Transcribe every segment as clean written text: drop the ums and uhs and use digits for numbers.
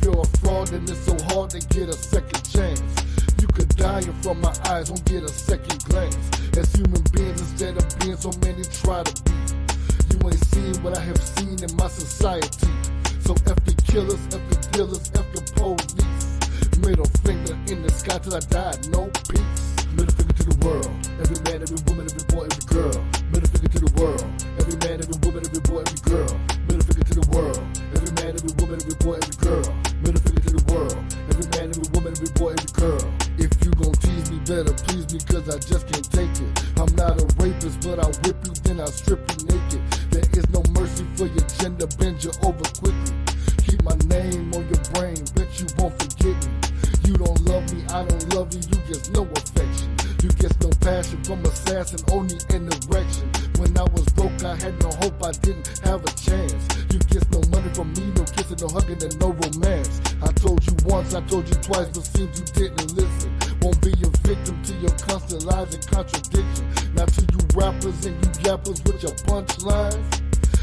you're a fraud, then it's so hard to get a second chance. You could die in front of my eyes, won't get a second glance. As human beings, instead of being so many try to be. You ain't seen what I have seen in my society. So F the killers, F the dealers, F the police. Middle finger in the sky till I died, no peace. Middle finger to the world, every man, every woman, every boy, every girl. Middle finger to the world, every man, every woman, every boy, every girl. Middle finger to the world, every man, every woman, every boy, every girl. Middle finger to the world, every man, every woman, every boy, every girl. If you gon' tease me, better please me, cause I just can't take it. I'm not a rapist, but I'll whip you, then I'll strip you naked. There is no mercy for your gender, bend you over quickly. Keep my name on your brain, bet you won't forget me. You don't love me, I don't love you, you get no affection. You get no passion from assassin, only an erection. When I was broke, I had no hope, I didn't have a chance. You get no money from me, no kissing, no hugging, and no romance. I told you once, I told you twice, but seems you didn't listen. Won't be a victim to your constant lies and contradiction. Now to you rappers and you yappers with your punchlines.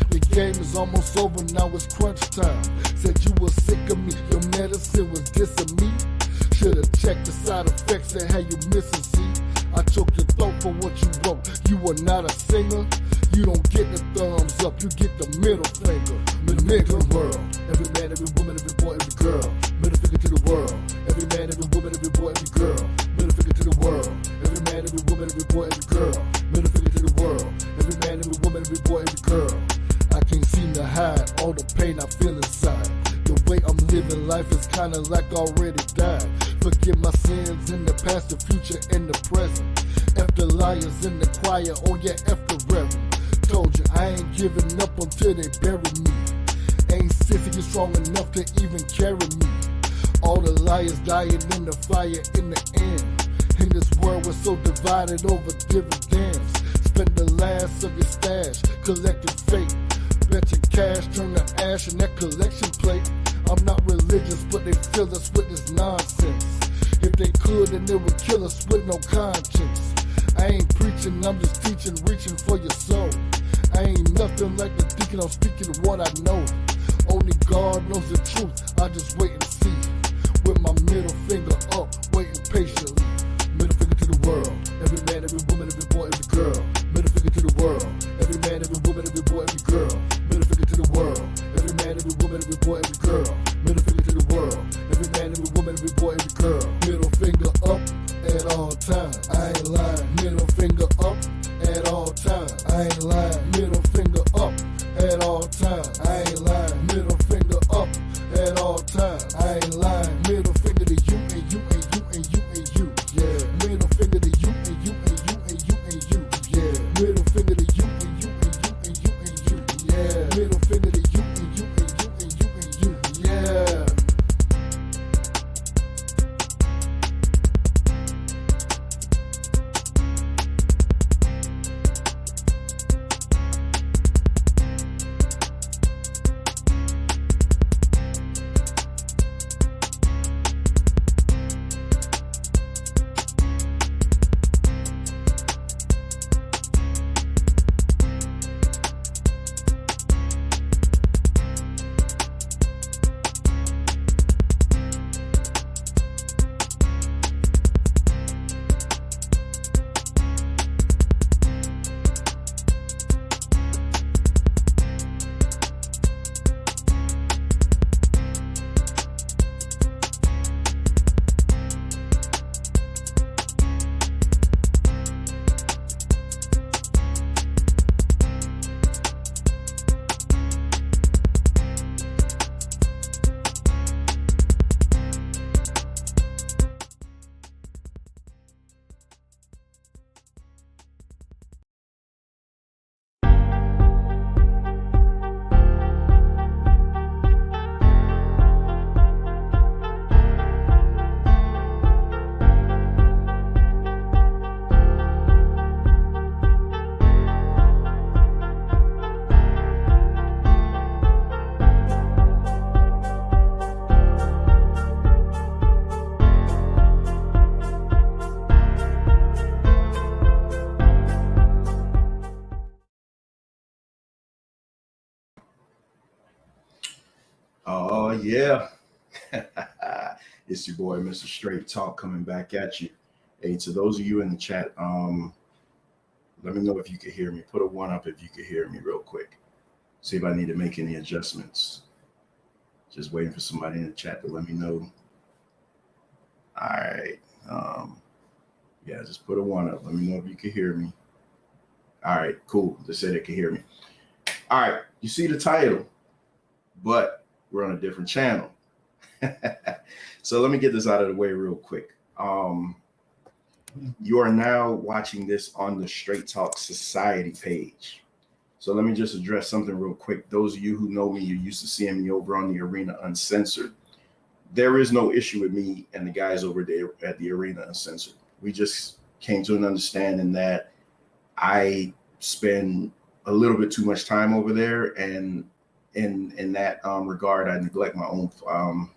The game is almost over, now it's crunch time. Said you were sick of me, your medicine was dissing me. Should've checked the side effects and how you missing, see. I choked your throat for what you wrote, you were not a singer. You don't get the thumbs up, you get the middle finger. Middle finger to the world, every man, every woman, every boy, every girl. Middle finger to the world, every man, every woman, every boy, every girl. Middle finger to the world, every man, every woman, every boy, every girl. Middle finger to the world, every man, every woman, every boy, every girl. I can't seem to hide all the pain I feel inside. The way I'm living life is kinda like I already died. Forgive my sins in the past, the future, and the present. F the liars in the choir, oh yeah, F the reverend. Told you I ain't giving up until they bury me. Ain't sissy strong enough to even carry me. All the liars dying in the fire in the end. In this world we're so divided over dividends. Spend the last of your stash, collecting fate. Bet your cash turn to ash in that collection plate. I'm not religious, but they fill us with this nonsense. If they could, then they would kill us with no conscience. I ain't preaching, I'm just teaching, reaching for your soul. I ain't nothing like the deacon, I'm speaking what I know. Only God knows the truth, I just wait and see. With my middle finger up, waiting patiently. Middle finger to the world, every man, every woman, every boy, every girl. Middle finger to the world, every man, every woman, every boy, every girl. Middle finger to the world, every man, every woman, every boy, every girl. Middle finger to the world, every man, every woman, every boy, every girl. Middle finger up at all times, I ain't lying. Middle finger up at all times, I ain't lying. Middle finger up at all times, I ain't lying. Middle finger up at all times, I ain't lying. Middle finger to you and you and you and you and you, yeah. Middle finger to you and you and you and you and you, yeah. Middle finger to you and you and you and you and you, yeah. Middle finger to you and you and you and you and you, yeah. Oh, yeah. It's your boy, Mr. Straight Talk, coming back at you. Hey, to those of you in the chat, let me know if you could hear me. Put a 1 up if you could hear me real quick. See if I need to make any adjustments. Just waiting for somebody in the chat to let me know. All right. Yeah, just put a 1 up. Let me know if you can hear me. All right, cool. They said they can hear me. All right, you see the title, but we're on a different channel. So let me get this out of the way real quick. You are now watching this on the Straight Talk Society page. So let me just address something real quick. Those of you who know me, you're used to seeing me over on the Arena Uncensored. There is no issue with me and the guys over there at the Arena Uncensored. We just came to an understanding that I spend a little bit too much time over there, and in that regard, I neglect my own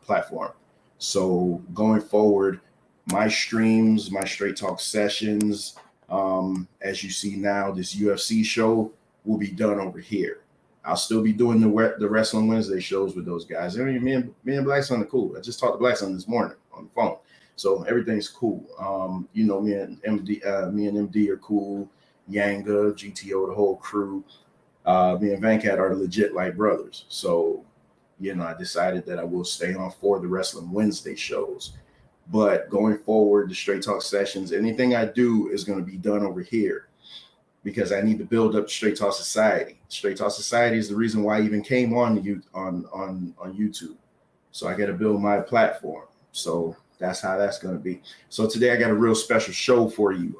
platform. So going forward, my streams, my Straight Talk sessions, as you see now, this UFC show will be done over here. I'll still be doing the Wrestling Wednesday shows with those guys. I mean, me and Black Sun are cool. I just talked to Black Sun this morning on the phone, so everything's cool. You know, me and MD are cool. Yanga, GTO, the whole crew. Me and Vancat are legit like brothers. So, you know, I decided that I will stay on for the Wrestling Wednesday shows. But going forward, the Straight Talk sessions, anything I do is going to be done over here because I need to build up Straight Talk Society. Straight Talk Society is the reason why I even came on YouTube. So I got to build my platform. So that's how that's going to be. So today I got a real special show for you.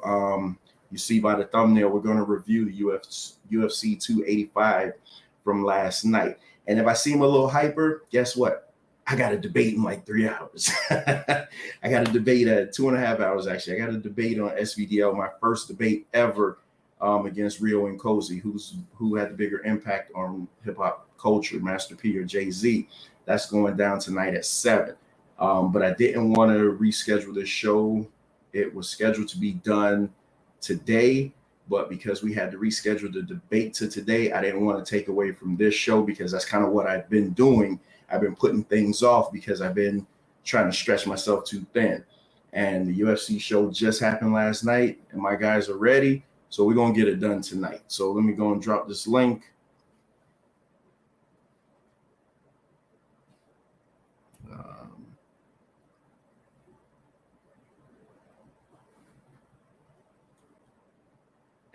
You see by the thumbnail, we're going to review the UFC 285 from last night. And if I seem a little hyper, guess what? I got a debate in like 3 hours. I got a debate at 2.5 hours, actually. I got a debate on SVDL, my first debate ever against Rio and Cozy, who had the bigger impact on hip-hop culture, Master P or Jay-Z. That's going down tonight at 7. But I didn't want to reschedule this show. It was scheduled to be done today, but because we had to reschedule the debate to today, I didn't want to take away from this show because that's kind of what I've been doing. I've been putting things off because I've been trying to stretch myself too thin. And the UFC show just happened last night, and my guys are ready, so we're going to get it done tonight. So let me go and drop this link.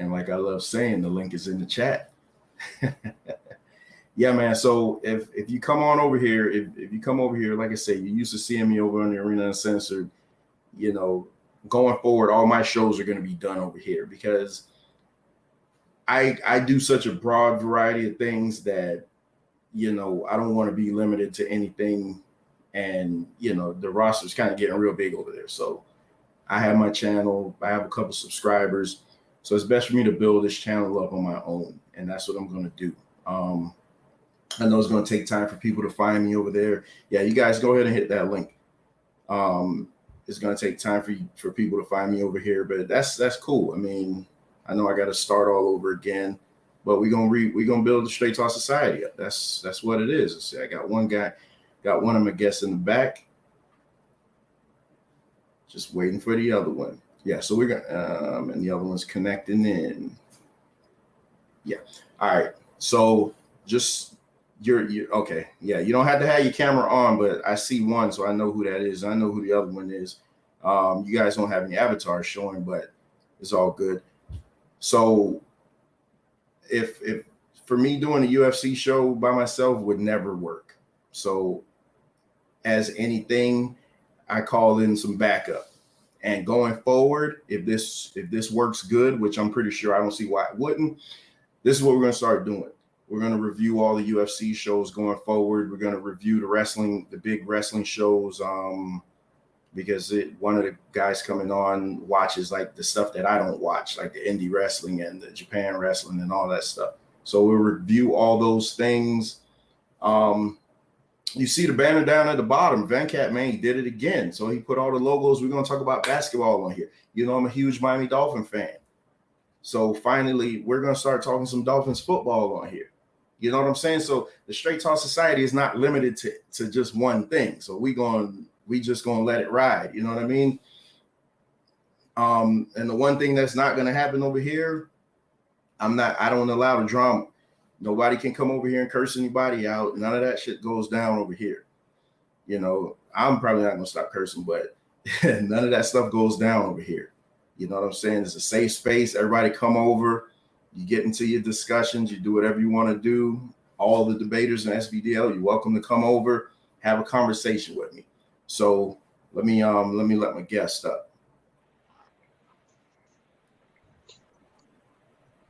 And like I love saying, the link is in the chat. Yeah, man. So if you come on over here, if you come over here, like I say, you're used to seeing me over on the Arena Uncensored, you know, going forward, all my shows are going to be done over here because I do such a broad variety of things that, you know, I don't want to be limited to anything. And, you know, the roster's kind of getting real big over there. So I have my channel. I have a couple subscribers. So it's best for me to build this channel up on my own. And that's what I'm going to do. I know it's going to take time for people to find me over there. Yeah, you guys go ahead and hit that link. It's going to take time for people to find me over here, but that's cool. I mean, I know I got to start all over again, but we're gonna build the Straight Talk Society up. That's what it is. I got one of my guests in the back, just waiting for the other one. Yeah, so we're gonna and the other one's connecting in. Yeah. All right. So just you're okay. Yeah, you don't have to have your camera on, but I see one, so I know who that is. I know who the other one is. You guys don't have any avatars showing, but it's all good. So if for me doing a UFC show by myself would never work. So as anything, I call in some backup. And going forward, if this works good, which I'm pretty sure I don't see why it wouldn't, this is what we're going to start doing. We're going to review all the UFC shows going forward. We're going to review the big wrestling shows, because one of the guys coming on watches like the stuff that I don't watch, like the indie wrestling and the Japan wrestling and all that stuff. So we'll review all those things. You see the banner down at the bottom. Vancat, man, he did it again. So he put all the logos. We're going to talk about basketball on here. You know, I'm a huge Miami Dolphin fan. So finally, we're going to start talking some Dolphins football on here. You know what I'm saying? So the Straight Talk Society is not limited to just one thing. So we just gonna let it ride. You know what I mean? And the one thing that's not gonna happen over here, I don't allow the drama. Nobody can come over here and curse anybody out. None of that shit goes down over here. You know, I'm probably not gonna stop cursing, but none of that stuff goes down over here. You know what I'm saying? It's a safe space. Everybody come over. You get into your discussions. You do whatever you want to do. All the debaters in SVDL, you're welcome to come over, have a conversation with me. So let me let my guest up.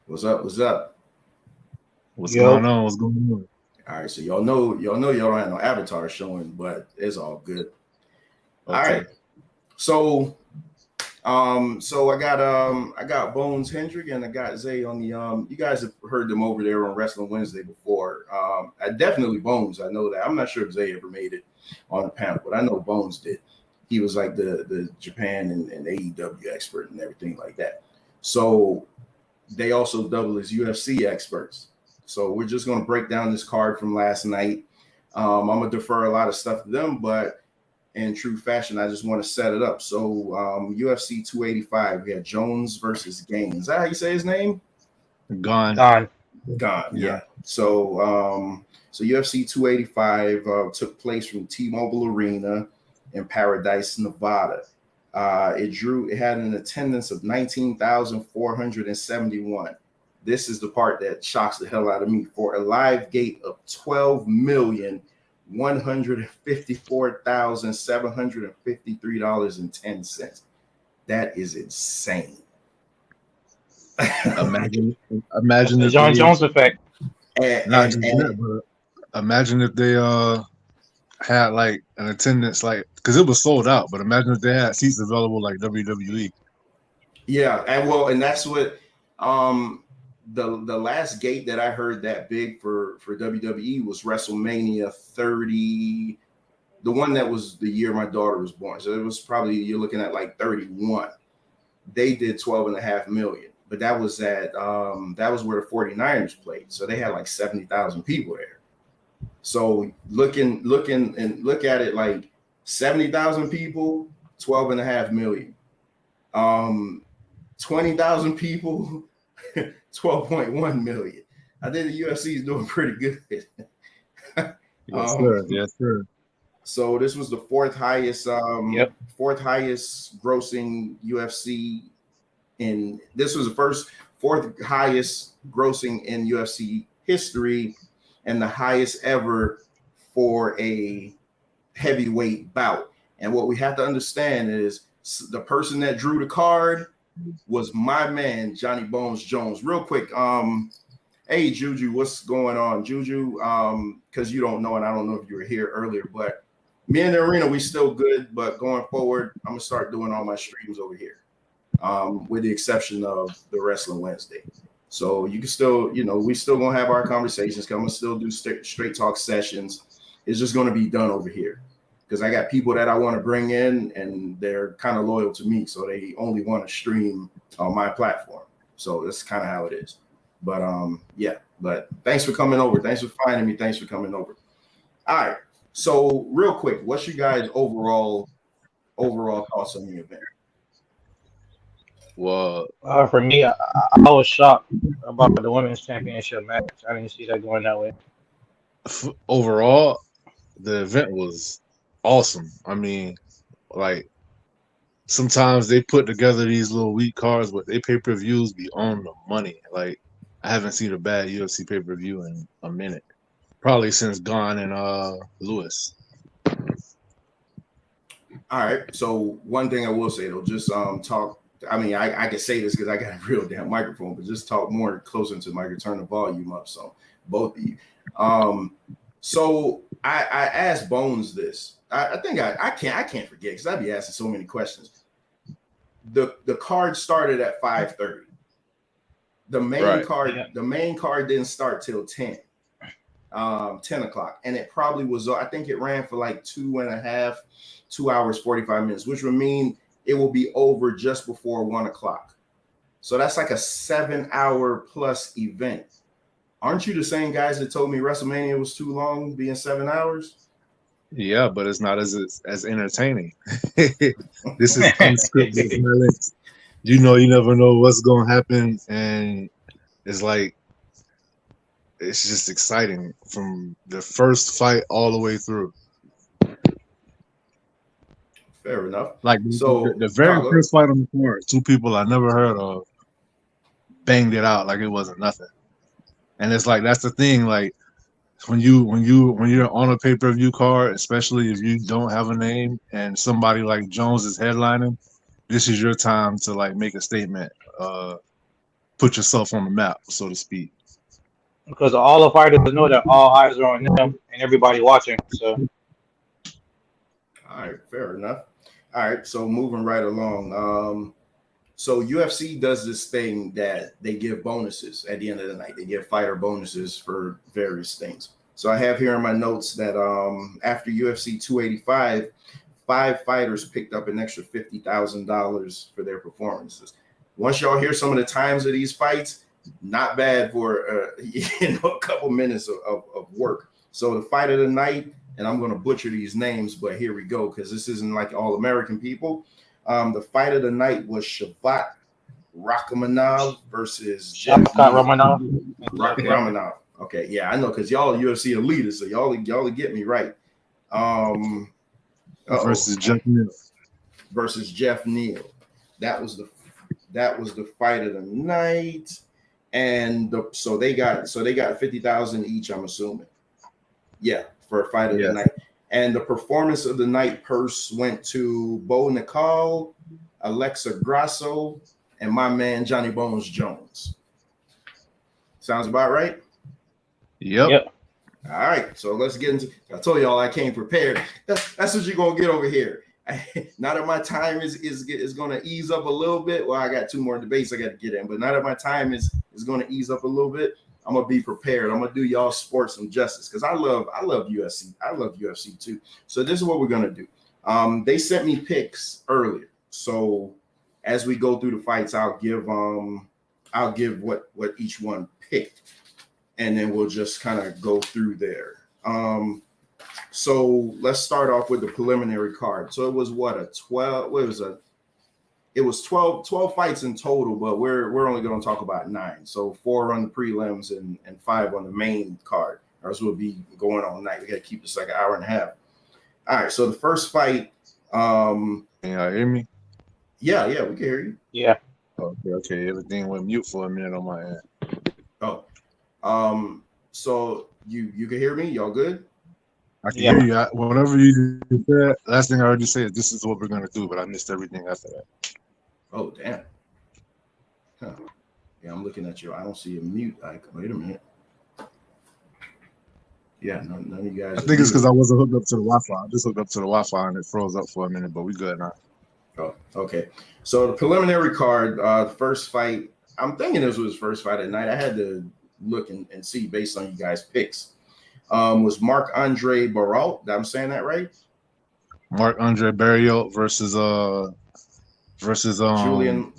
What's up? What's up? What's going on? What's going on? All right, so y'all know y'all don't have no avatar showing, but it's all good. Okay. All right. So I got Bones Hendrick and I got Zay on the you guys have heard them over there on Wrestling Wednesday before. I definitely Bones, I know that. I'm not sure if Zay ever made it on the panel, but I know Bones did. He was like the Japan and AEW expert and everything like that. So they also double as UFC experts. So we're just going to break down this card from last night. I'm going to defer a lot of stuff to them, but in true fashion, I just want to set it up. So UFC 285, we had Jones versus GANE. Is that how you say his name? Gone. Yeah. So UFC 285 took place from T-Mobile Arena in Paradise, Nevada. It had an attendance of 19,471. This is the part that shocks the hell out of me. For a live gate of 12,154,753.10. That is insane. Imagine the John Jones effect. Imagine if they had like an attendance like, because it was sold out, but imagine if they had seats available like WWE. Yeah, and that's what the last gate that I heard that big for WWE was WrestleMania 30, the one that was the year my daughter was born. So it was probably, you're looking at like 31. They did 12.5 million, but that was where the 49ers played. So they had like 70,000 people there. So look at it like 70,000 people, 12.5 million. 20,000 people, 12.1 million. I think the UFC is doing pretty good. Yes, sir. Yes, sir. So this was the fourth highest grossing UFC this was the fourth highest grossing in UFC history and the highest ever for a heavyweight bout. And what we have to understand is the person that drew the card was my man, Johnny Bones Jones. Real quick, hey Juju, what's going on? Juju, because you don't know, and I don't know if you were here earlier, but me and the arena, we still good, but going forward, I'm gonna start doing all my streams over here, with the exception of the Wrestling Wednesday. So you can still, we still gonna have our conversations. I'm gonna still do straight talk sessions. It's just gonna be done over here because I got people that I want to bring in, and they're kind of loyal to me, so they only want to stream on my platform. So that's kind of how it is. But yeah. But thanks for coming over. Thanks for finding me. Thanks for coming over. All right. So real quick, what's your guys' overall thoughts on the event? Well, For me, I was shocked about the women's championship match. I didn't see that going that way. overall, the event was awesome. I mean, like sometimes they put together these little weak cards, but they pay-per-views be on the money. Like I haven't seen a bad UFC pay-per-view in a minute, probably since Gone and Lewis. All right. So one thing I will say though, just talk. I mean, I can say this because I got a real damn microphone, but just talk more closer to the mic, turn the volume up. So both of you. So I asked Bones this. I think I can't forget because I'd be asking so many questions. The card started at 5:30. The main card didn't start till 10 o'clock, and it probably was. I think it ran for like 2 hours 45 minutes, which would mean it will be over just before 1 o'clock. So that's like a 7-hour plus event. Aren't you the same guys that told me WrestleMania was too long, being 7 hours? Yeah, but it's not as entertaining. This is unscripted violence. You know, you never know what's gonna happen, and it's like it's just exciting from the first fight all the way through. Fair enough. Like So the very no, first fight on the court, two people I never heard of banged it out like it wasn't nothing. And it's like that's the thing, like when you're on a pay-per-view card, especially if you don't have a name and somebody like Jones is headlining, this is your time to like make a statement, put yourself on the map, so to speak. Because all the fighters know that all eyes are on them and everybody watching. So all right, fair enough. All right, so moving right along. So UFC does this thing that they give bonuses at the end of the night. They give fighter bonuses for various things. So I have here in my notes that after UFC 285, 5 fighters picked up an extra $50,000 for their performances. Once y'all hear some of the times of these fights, not bad for a couple minutes of work. So the fight of the night, and I'm going to butcher these names, but here we go because this isn't like all American people. The fight of the night was Shavkat Rakhmonov versus Jeff Rakhmonov. Okay, yeah, I know because y'all are UFC elitists, so y'all get me right. Versus Jeff Neal. Versus Jeff Neal. That was the fight of the night, and so they got $50,000 each. I'm assuming, yeah, for a fight of the night. And the performance of the night purse went to Bo Nicol, Alexa Grasso, and my man Johnny Bones Jones. Sounds about right? Yep. All right, so let's get into. I told y'all I came prepared. That's what you're gonna get over here. Now that my time is going to ease up a little bit. Well, I got 2 more debates I got to get in, but now that my time is going to ease up a little bit, I'm gonna be prepared. I'm gonna do y'all sports some justice because I love UFC. I love UFC too. So this is what we're gonna do. They sent me picks earlier, so as we go through the fights, I'll give what each one picked, and then we'll just kind of go through there. So let's start off with the preliminary card. So it was it was 12 fights in total, but we're only going to talk about 9. So 4 on the prelims and 5 on the main card, or else we'll be going all night. We got to keep this like an hour and a half. All right. So the first fight. Can y'all hear me? Yeah, we can hear you. yeah. Okay. Everything went mute for a minute on my end. Oh. So you can hear me? Y'all good? I can hear you. Whatever you said, last thing I heard you say is this is what we're gonna do, but I missed everything after that. Oh, damn. Huh. Yeah, I'm looking at you. I don't see a mute icon. Wait a minute. Yeah, none of you guys. I think it's because I wasn't hooked up to the Wi-Fi. I just hooked up to the Wi-Fi and it froze up for a minute, but we good now. Oh, okay. So the preliminary card, the first fight, I'm thinking this was his first fight at night. I had to look and see based on you guys' picks. Was Marc-Andre Barriault. I'm saying that right? Marc-Andre Barriault versus Julian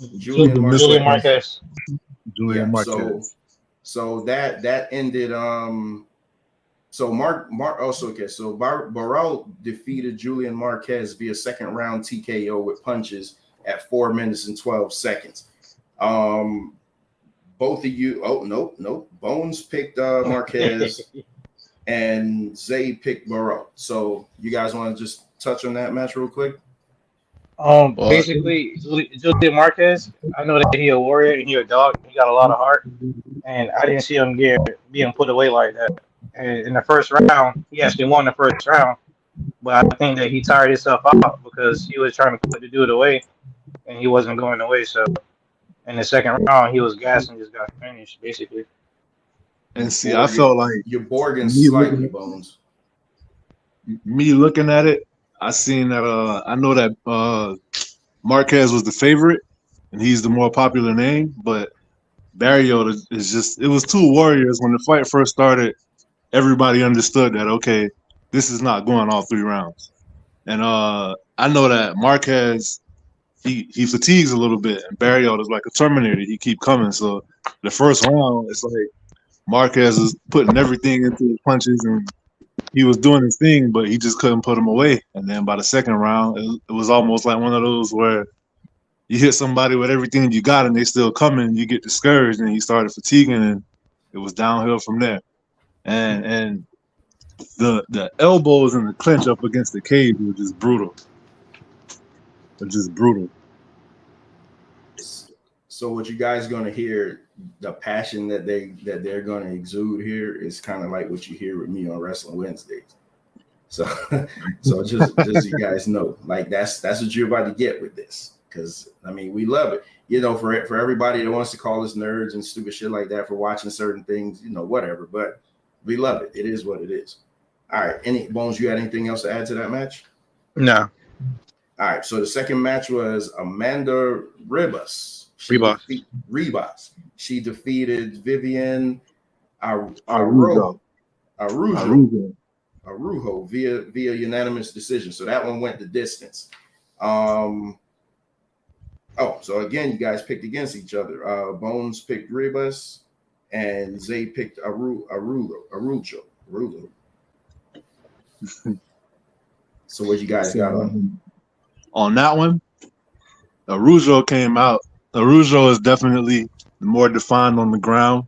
Marquez. Julian Marquez. So that ended. So Barriault defeated Julian Marquez via second round TKO with punches at 4 minutes and 12 seconds. Both of you. Oh, nope. Bones picked Marquez. And Zay picked Barriault. So you guys want to just touch on that match real quick? Basically, Julian Marquez, I know that he's a warrior and he's a dog. He got a lot of heart, and I didn't see him being put away like that. And in the first round, he actually won the first round, but I think that he tired himself out because he was trying to put the dude away, and he wasn't going away. So in the second round, he was gassed and just got finished, basically. And see, I felt like you're Borging slightly, Bones. Me looking at it, I seen that. I know that Marquez was the favorite, and he's the more popular name. But Barriault is just. It was 2 warriors when the fight first started. Everybody understood that okay, this is not going all 3 rounds. And I know that Marquez, he fatigues a little bit, and Barriault is like a Terminator. He keep coming. So the first round, it's like Marquez was putting everything into his punches, and he was doing his thing, but he just couldn't put him away. And then by the second round, it was almost like one of those where you hit somebody with everything you got, and they still coming. You get discouraged, and he started fatiguing, and it was downhill from there. And the elbows and the clinch up against the cage were just brutal. They're just brutal. So what you guys gonna hear, the passion that they're gonna exude here is kind of like what you hear with me on Wrestling Wednesdays. So so just you guys know, like that's what you're about to get with this. Because I mean, we love it. You know, for everybody that wants to call us nerds and stupid shit like that for watching certain things, you know, whatever. But we love it. It is what it is. All right. Any Bones, you had anything else to add to that match? No. All right. So the second match was Amanda Ribas. Ribas. She defeated Vivian Araujo via unanimous decision. So that one went the distance. So again, you guys picked against each other. Bones picked Ribas, and Zay picked Araujo. So what you guys got on that one? Araujo came out. Araujo is definitely more defined on the ground.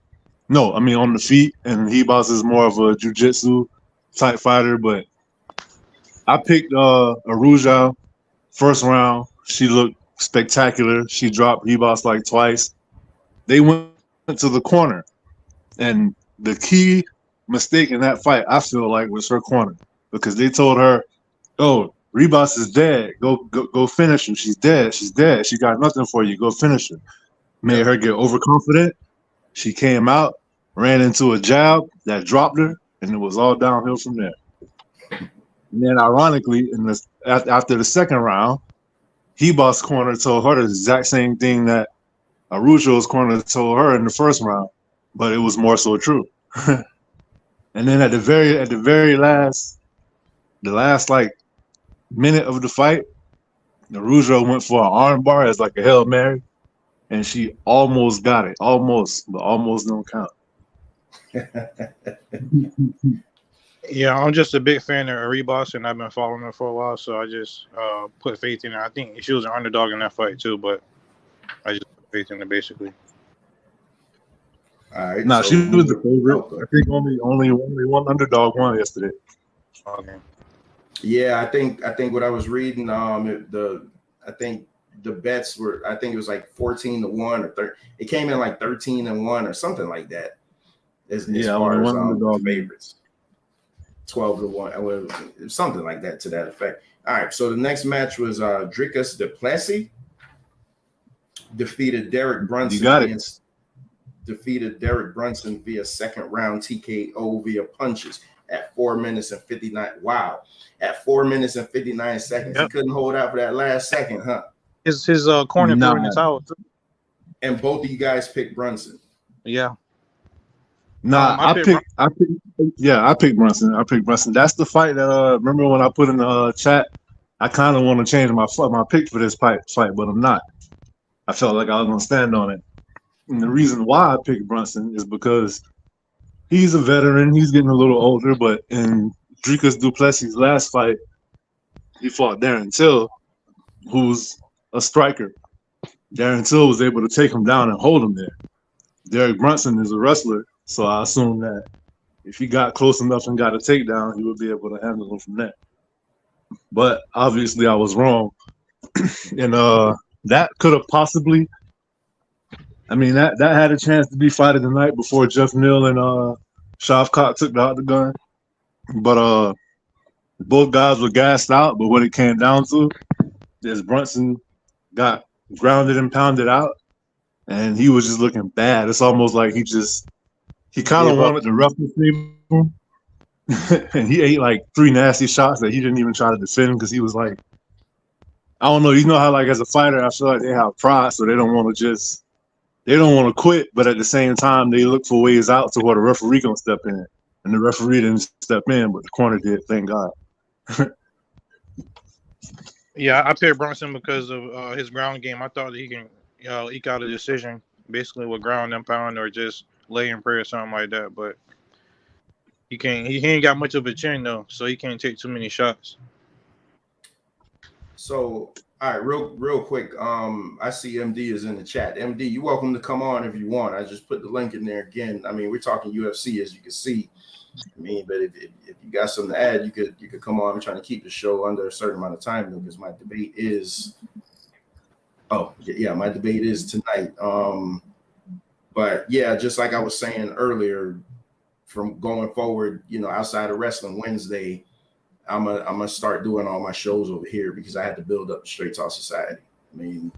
No, I mean on the feet, and Ribas is more of a jiu-jitsu type fighter. But I picked Araujo first round. She looked spectacular. She dropped Ribas like twice. They went to the corner, and the key mistake in that fight, I feel like, was her corner, because they told her, "Oh, Ribas is dead. Go finish her. She's dead. She's dead. She got nothing for you. Go finish her." Made her get overconfident. She came out, ran into a jab that dropped her, and it was all downhill from there. And then, ironically, after the second round, Ribas' corner told her the exact same thing that Araujo's corner told her in the first round, but it was more so true. And then at the very last, the last like minute of the fight, Araujo went for an arm bar as like a Hail Mary, and she almost got it. Almost, but almost don't count. Yeah, I'm just a big fan of Ribas, and I've been following her for a while, so I just put faith in her. I think she was an underdog in that fight too, but I just put faith in her basically. All right. Nah, she was the favorite. I think only one underdog won yesterday. Okay. Yeah, I think what I was reading, I think the bets were, I think it was like 14-1 or 30. It came in like 13-1 or something like that. As far as underdog favorites. 12-1, something like that to that effect. All right, so the next match was Dricus du Plessis defeated Derek Brunson. You got it. Defeated Derek Brunson via second round TKO via punches at 4 minutes and 59. Wow, at 4 minutes and 59 seconds. Yep. He couldn't hold out for that last second, huh? His corner threw in the towel too. And both of you guys picked Brunson. Yeah. Nah, I picked Brunson. I picked Brunson. That's the fight that remember when I put in the chat, I kind of want to change my pick for this fight, but I'm not. I felt like I was gonna stand on it. And the reason why I picked Brunson is because he's a veteran, he's getting a little older, but in Dricus du Plessis' last fight, he fought Darren Till, who's a striker. Darren Till was able to take him down and hold him there. Derek Brunson is a wrestler, so I assume that if he got close enough and got a takedown, he would be able to handle him from there. But obviously I was wrong. And that could have possibly, I mean, that had a chance to be fight of the night before Jeff Neal and Shavkat took the octagon. But both guys were gassed out, but what it came down to is Brunson got grounded and pounded out, and he was just looking bad. It's almost like he kind of wanted the ref to save him, and he ate like 3 nasty shots that he didn't even try to defend because he was like, I don't know. You know how like as a fighter, I feel like they have pride, so they don't want to quit, but at the same time, they look for ways out to where the referee gonna step in, and the referee didn't step in, but the corner did. Thank God. Yeah, I picked Brunson because of his ground game. I thought he can, eke out a decision basically with ground and pound, or just lay in prayer or something like that. But he can't. He ain't got much of a chin though, so he can't take too many shots. So, all right, real quick. I see MD is in the chat. MD, you're welcome to come on if you want. I just put the link in there again. I mean, we're talking UFC as you can see. I mean, but if you got something to add, you could come on. I'm trying to keep the show under a certain amount of time though, because my debate is. Oh yeah, my debate is tonight. But yeah, just like I was saying earlier, from going forward, outside of Wrestling Wednesday, I'm gonna start doing all my shows over here because I had to build up the Straight Talk Society. I mean,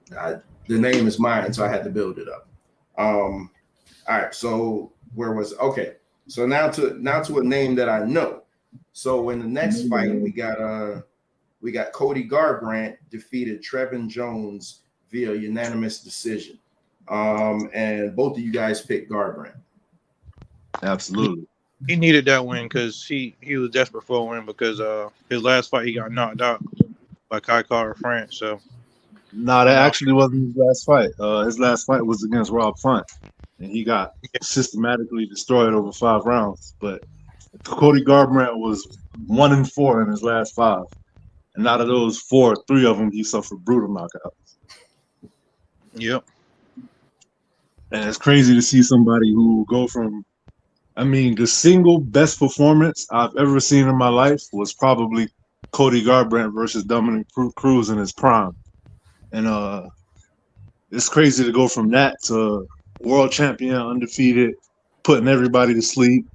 the name is mine, so I had to build it up. All right, so where was okay? So now to a name that I know. So in the next fight, we got Cody Garbrandt defeated Trevin Jones via unanimous decision. And both of you guys picked Garbrandt. Absolutely. He needed that win because he was desperate for a win because his last fight he got knocked out by Kai Kara France. So No, that actually wasn't his last fight. His last fight was against Rob Font, and he got systematically destroyed over 5 rounds. But Cody Garbrandt was 1-4 in his last 5, and out of those 4, 3 of them he suffered brutal knockouts. Yep. And it's crazy to see somebody who go from. I mean, the single best performance I've ever seen in my life was probably Cody Garbrandt versus Dominic Cruz in his prime. And it's crazy to go from that to world champion, undefeated, putting everybody to sleep,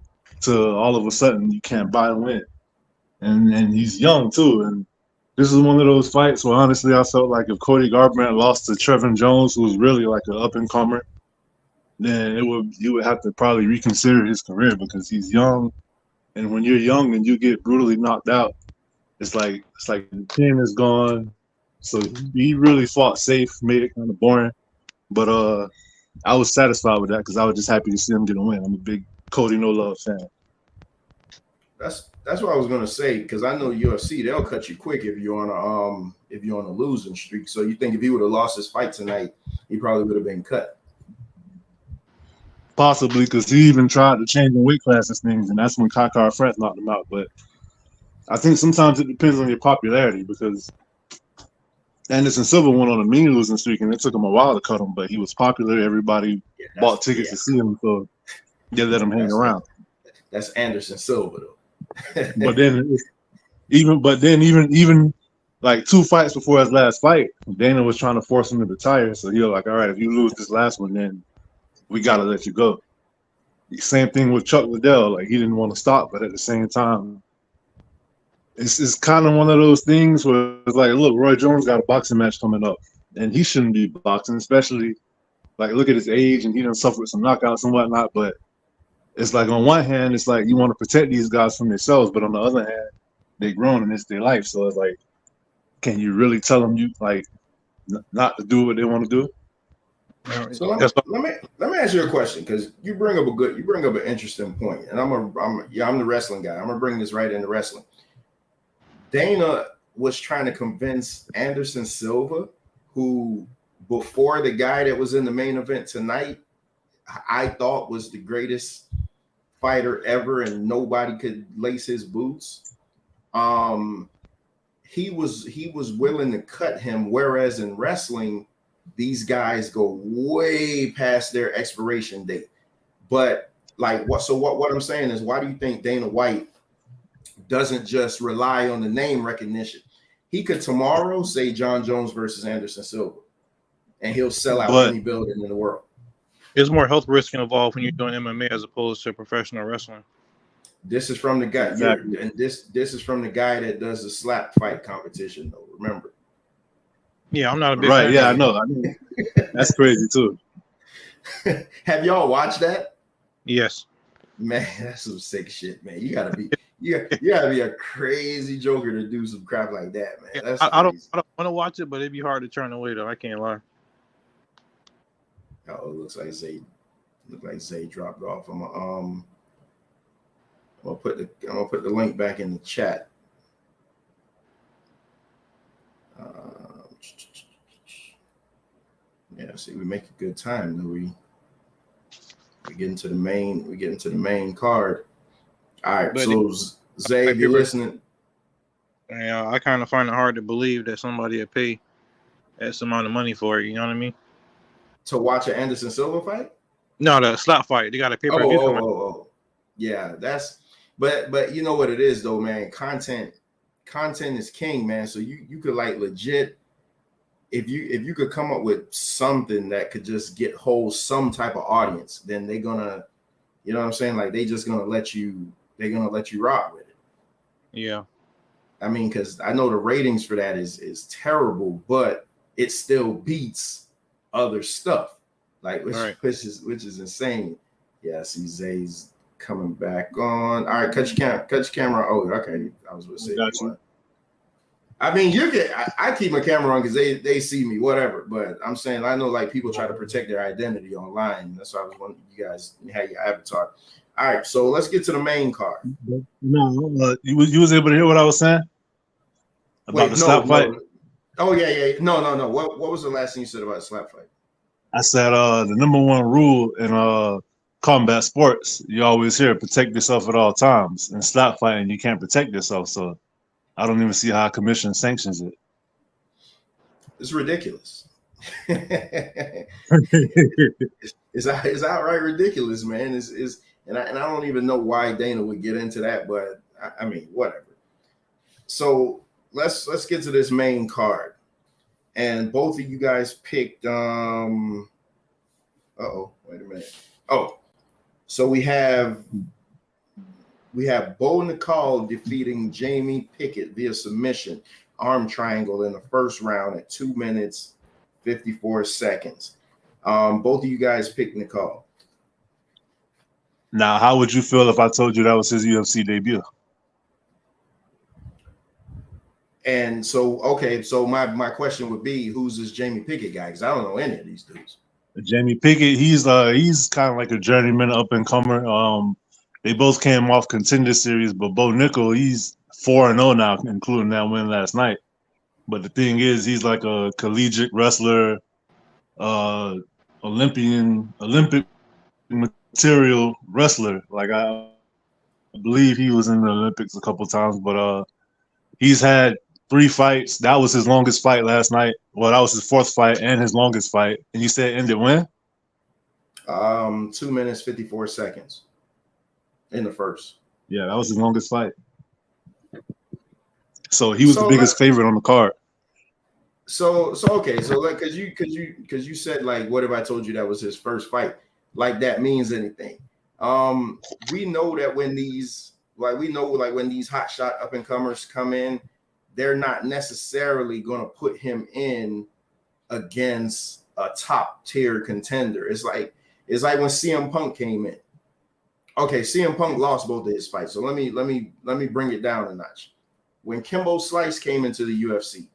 to all of a sudden you can't buy a win. And he's young too. And this is one of those fights where honestly I felt like if Cody Garbrandt lost to Trevin Jones, who was really like an up-and-comer, then you would have to probably reconsider his career because he's young, and when you're young and you get brutally knocked out, it's like the chin is gone. So he really fought safe, made it kind of boring, but I was satisfied with that because I was just happy to see him get a win. I'm a big Cody No Love fan. That's what I was gonna say because I know UFC they'll cut you quick if you're on a losing streak. So you think if he would have lost his fight tonight, he probably would have been cut. Possibly because he even tried to change the weight classes things, and that's when Kai Kara France knocked him out. But I think sometimes it depends on your popularity because Anderson Silva went on a mean losing streak, and it took him a while to cut him, but he was popular. Everybody bought tickets to see him, so they let him hang around. That's Anderson Silva, though. But then even like 2 fights before his last fight, Dana was trying to force him to retire. So he was like, all right, if you lose this last one, then we got to let you go. Same thing with Chuck Liddell. Like, he didn't want to stop, but at the same time, it's kind of one of those things where it's like, look, Roy Jones got a boxing match coming up, and he shouldn't be boxing, especially, like, look at his age, and he done suffered some knockouts and whatnot, but it's like, on one hand, it's like you want to protect these guys from themselves, but on the other hand, they're grown and it's their life, so it's like, can you really tell them not to do what they want to do? So let me ask you a question because you bring up an interesting point, and I'm the wrestling guy. I'm gonna bring this right into wrestling. Dana was trying to convince Anderson Silva, who before the guy that was in the main event tonight, I thought was the greatest fighter ever, and nobody could lace his boots. He was willing to cut him, whereas in wrestling, these guys go way past their expiration date. But like what I'm saying is, why do you think Dana White doesn't just rely on the name recognition? He could tomorrow say John Jones versus Anderson Silva, and he'll sell out any building in the world. There's more health risk involved when you're doing MMA as opposed to professional wrestling. This is from the guy, exactly. And this is from the guy that does the slap fight competition, though. Remember? Yeah, I'm not a big fan. Yeah, I know. That's crazy too. Have y'all watched that? Yes. Man, that's some sick shit, man. You gotta be a crazy joker to do some crap like that, man. That's I don't want to watch it, but it'd be hard to turn away though. I can't lie. Oh, it looks like Zay dropped off. I'm gonna put the link back in the chat. Yeah, see, we make a good time, Louis. We get into the main card. All right, But so Zay, if you're listening, yeah, I kind of find it hard to believe that somebody would pay X amount of money for it. You know what I mean? to watch an Anderson Silva fight. No, the slap fight. They got a pay-per-view coming. Yeah, that's but you know what it is though, man. Content is king, man. So you could like legit if you could come up with something that could just hold some type of audience, then they're gonna, you know what I'm saying? Like they're gonna let you rock with it. Yeah. I mean, because I know the ratings for that is terrible, but it still beats other stuff. Like which is insane. Yeah, I see Zay's coming back on. All right, cut your camera. Oh, okay. I was going to say. Got you. I mean, I keep my camera on because they see me, whatever. But I'm saying I know like people try to protect their identity online. That's why I was wondering you guys had your avatar. All right, so let's get to the main card. No, you was able to hear what I was saying about the slap fight? No. Oh yeah. No. What was the last thing you said about the slap fight? I said the number one rule in combat sports, you always hear protect yourself at all times. In slap fighting, you can't protect yourself. So I don't even see how a commission sanctions it. It's ridiculous. it's outright ridiculous, man. And I don't even know why Dana would get into that, but I mean, whatever. So let's get to this main card. And both of you guys picked wait a minute. Oh, so we have Bo Nicol defeating Jamie Pickett via submission, arm triangle in the first round at 2 minutes 54 seconds. Both of you guys picked Nicol. Now, how would you feel if I told you that was his UFC debut? And so, okay, so my question would be, who's this Jamie Pickett guy? Because I don't know any of these dudes. Jamie Pickett, he's kind of like a journeyman up and comer. They both came off Contender Series, but Bo Nicol, he's 4-0 now, including that win last night. But the thing is, he's like a collegiate wrestler, Olympic material wrestler. Like I believe he was in the Olympics a couple times, but he's had 3 fights. That was his longest fight last night. Well, that was his 4th fight and his longest fight. And you said ended when? 2 minutes 54 seconds in the first. Yeah, that was his longest fight. So he was the biggest favorite on the card. So okay, so like because you said like, what if I told you that was his first fight? Like that means anything. We know that when these hot shot up and comers come in, they're not necessarily going to put him in against a top tier contender. It's like when CM Punk came in. Okay, CM Punk lost both of his fights. So let me bring it down a notch. When Kimbo Slice came into the UFC,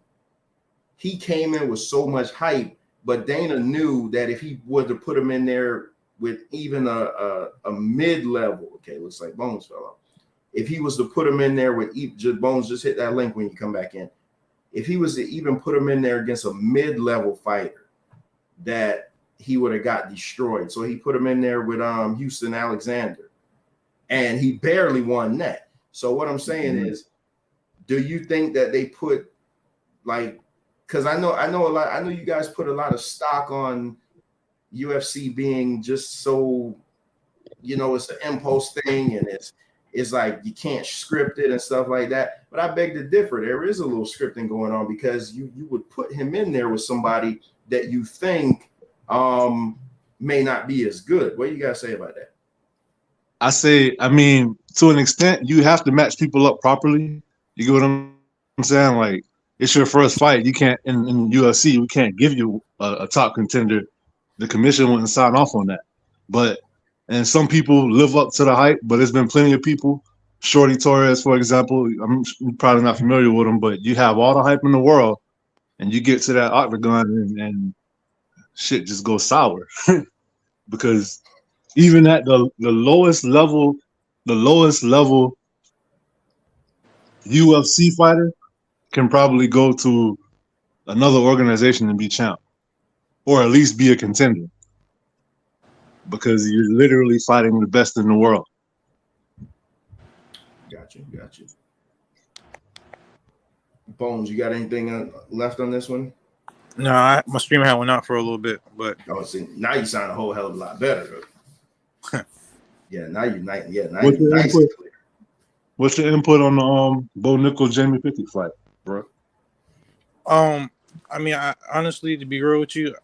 he came in with so much hype, but Dana knew that if he were to put him in there with even a mid-level, okay, looks like Bones fell off. If he was to put him in there with Bones, just hit that link when you come back in. If he was to even put him in there against a mid-level fighter, that he would have got destroyed. So he put him in there with Houston Alexander, and he barely won that. So what I'm saying is, do you think that they put like, because I know you guys put a lot of stock on UFC being just so, it's an impulse thing and it's like you can't script it and stuff like that. But I beg to differ. There is a little scripting going on because you would put him in there with somebody that you think may not be as good. What do you guys say about that? I mean, to an extent, you have to match people up properly. You get what I'm saying? Like, it's your first fight. You can't in UFC. We can't give you a top contender. The commission wouldn't sign off on that. And some people live up to the hype. But there's been plenty of people. Shorty Torres, for example. I'm probably not familiar with him, but you have all the hype in the world, and you get to that octagon, and shit just goes sour. Because even at the lowest level UFC fighter can probably go to another organization and be champ, or at least be a contender. because you're literally fighting the best in the world. Got you. Bones, you got anything left on this one? No, my stream had went out for a little bit, but See, now you sound a whole hell of a lot better. Yeah, now you're nice. Yeah, now What's you're your nice and input? clear. What's your input on the Bo Nickel Jamie Pickett fight, bro? I mean, honestly, to be real with you,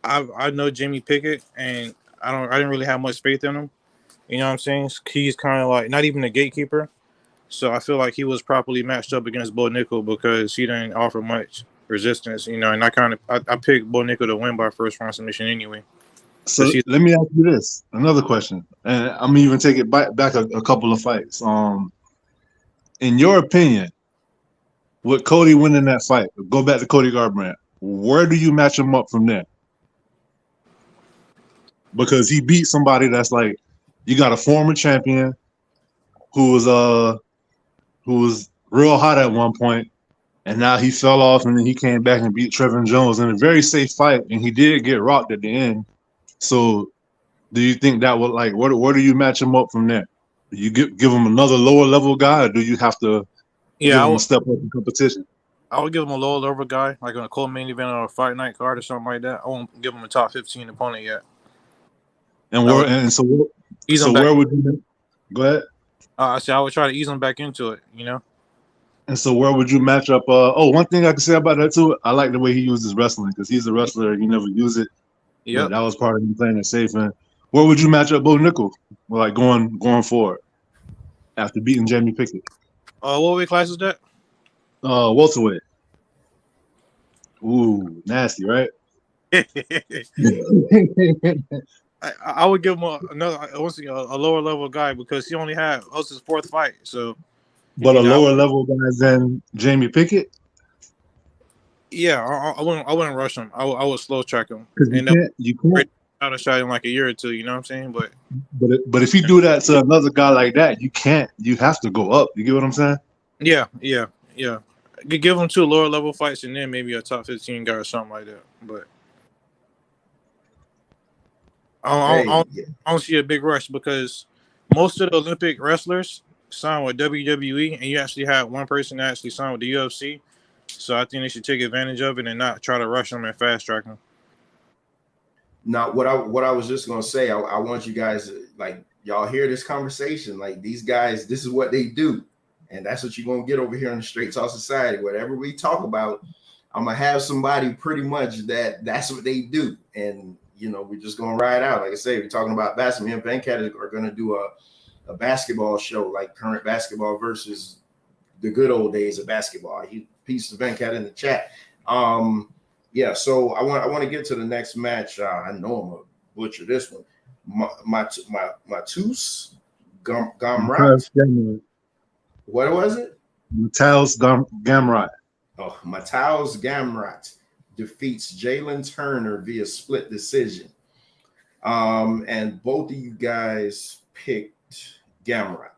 I know Jamie Pickett, and I didn't really have much faith in him. You know what I'm saying? He's kind of like not even a gatekeeper, so I feel like he was properly matched up against Bo Nickel because he didn't offer much resistance. You know, and I picked Bo Nickel to win by first round submission anyway. So let me ask you this, another question, and I'm gonna even take it back a couple of fights. In your opinion, with Cody winning that fight, go back to Cody Garbrandt, where do you match him up from there? Because he beat somebody that's like, you got a former champion who was real hot at one point, and now he fell off, and then he came back and beat Trevin Jones in a very safe fight, and he did get rocked at the end. So, do you think that would like where do you match him up from there? Do you give him another lower level guy, or do you have to give him a step up in competition? I would give him a lower level guy, like on a cold main event or a fight night card or something like that. I won't give him a top 15 opponent yet. And where would you go ahead? I said I would try to ease him back into it, you know. And so where would you match up? One thing I can say about that too, I like the way he uses wrestling because he's a wrestler. You never use it. Yeah, that was part of him playing it safe. And where would you match up Bo Nickel, like going forward after beating Jamie Pickett? What weight class is that? Welterweight. Ooh, nasty, right? I would give him a lower level guy because he only had his fourth fight. So, but a lower level guy than Jamie Pickett. Yeah, I wouldn't rush him. I would slow track him. You can't out a shot in like a year or two. You know what I'm saying? But if you do that to another guy like that, you can't. You have to go up. You get what I'm saying? Yeah. Give him 2 lower level fights and then maybe a top 15 guy or something like that. But I don't see a big rush because most of the Olympic wrestlers sign with WWE, and you actually have one person that actually signed with the UFC. So I think they should take advantage of it and not try to rush them and fast track them. Now, what I was just gonna say, I want you guys to, like, y'all hear this conversation. Like, these guys, this is what they do, and that's what you're gonna get over here in the Straight Talk Society. Whatever we talk about, I'm gonna have somebody pretty much that's what they do, and you know, we're just gonna ride out. Like I say, we're talking about basketball. Me and Venkat are gonna do a basketball show, like current basketball versus the good old days of basketball. Peace to Venkat in the chat. Yeah, so I want to get to the next match. I know I'm gonna butcher this one. Matus Gamrat. What was it? Matus Gamrat. Oh, Matus Gamrat defeats Jalen Turner via split decision. And both of you guys picked Gamrat.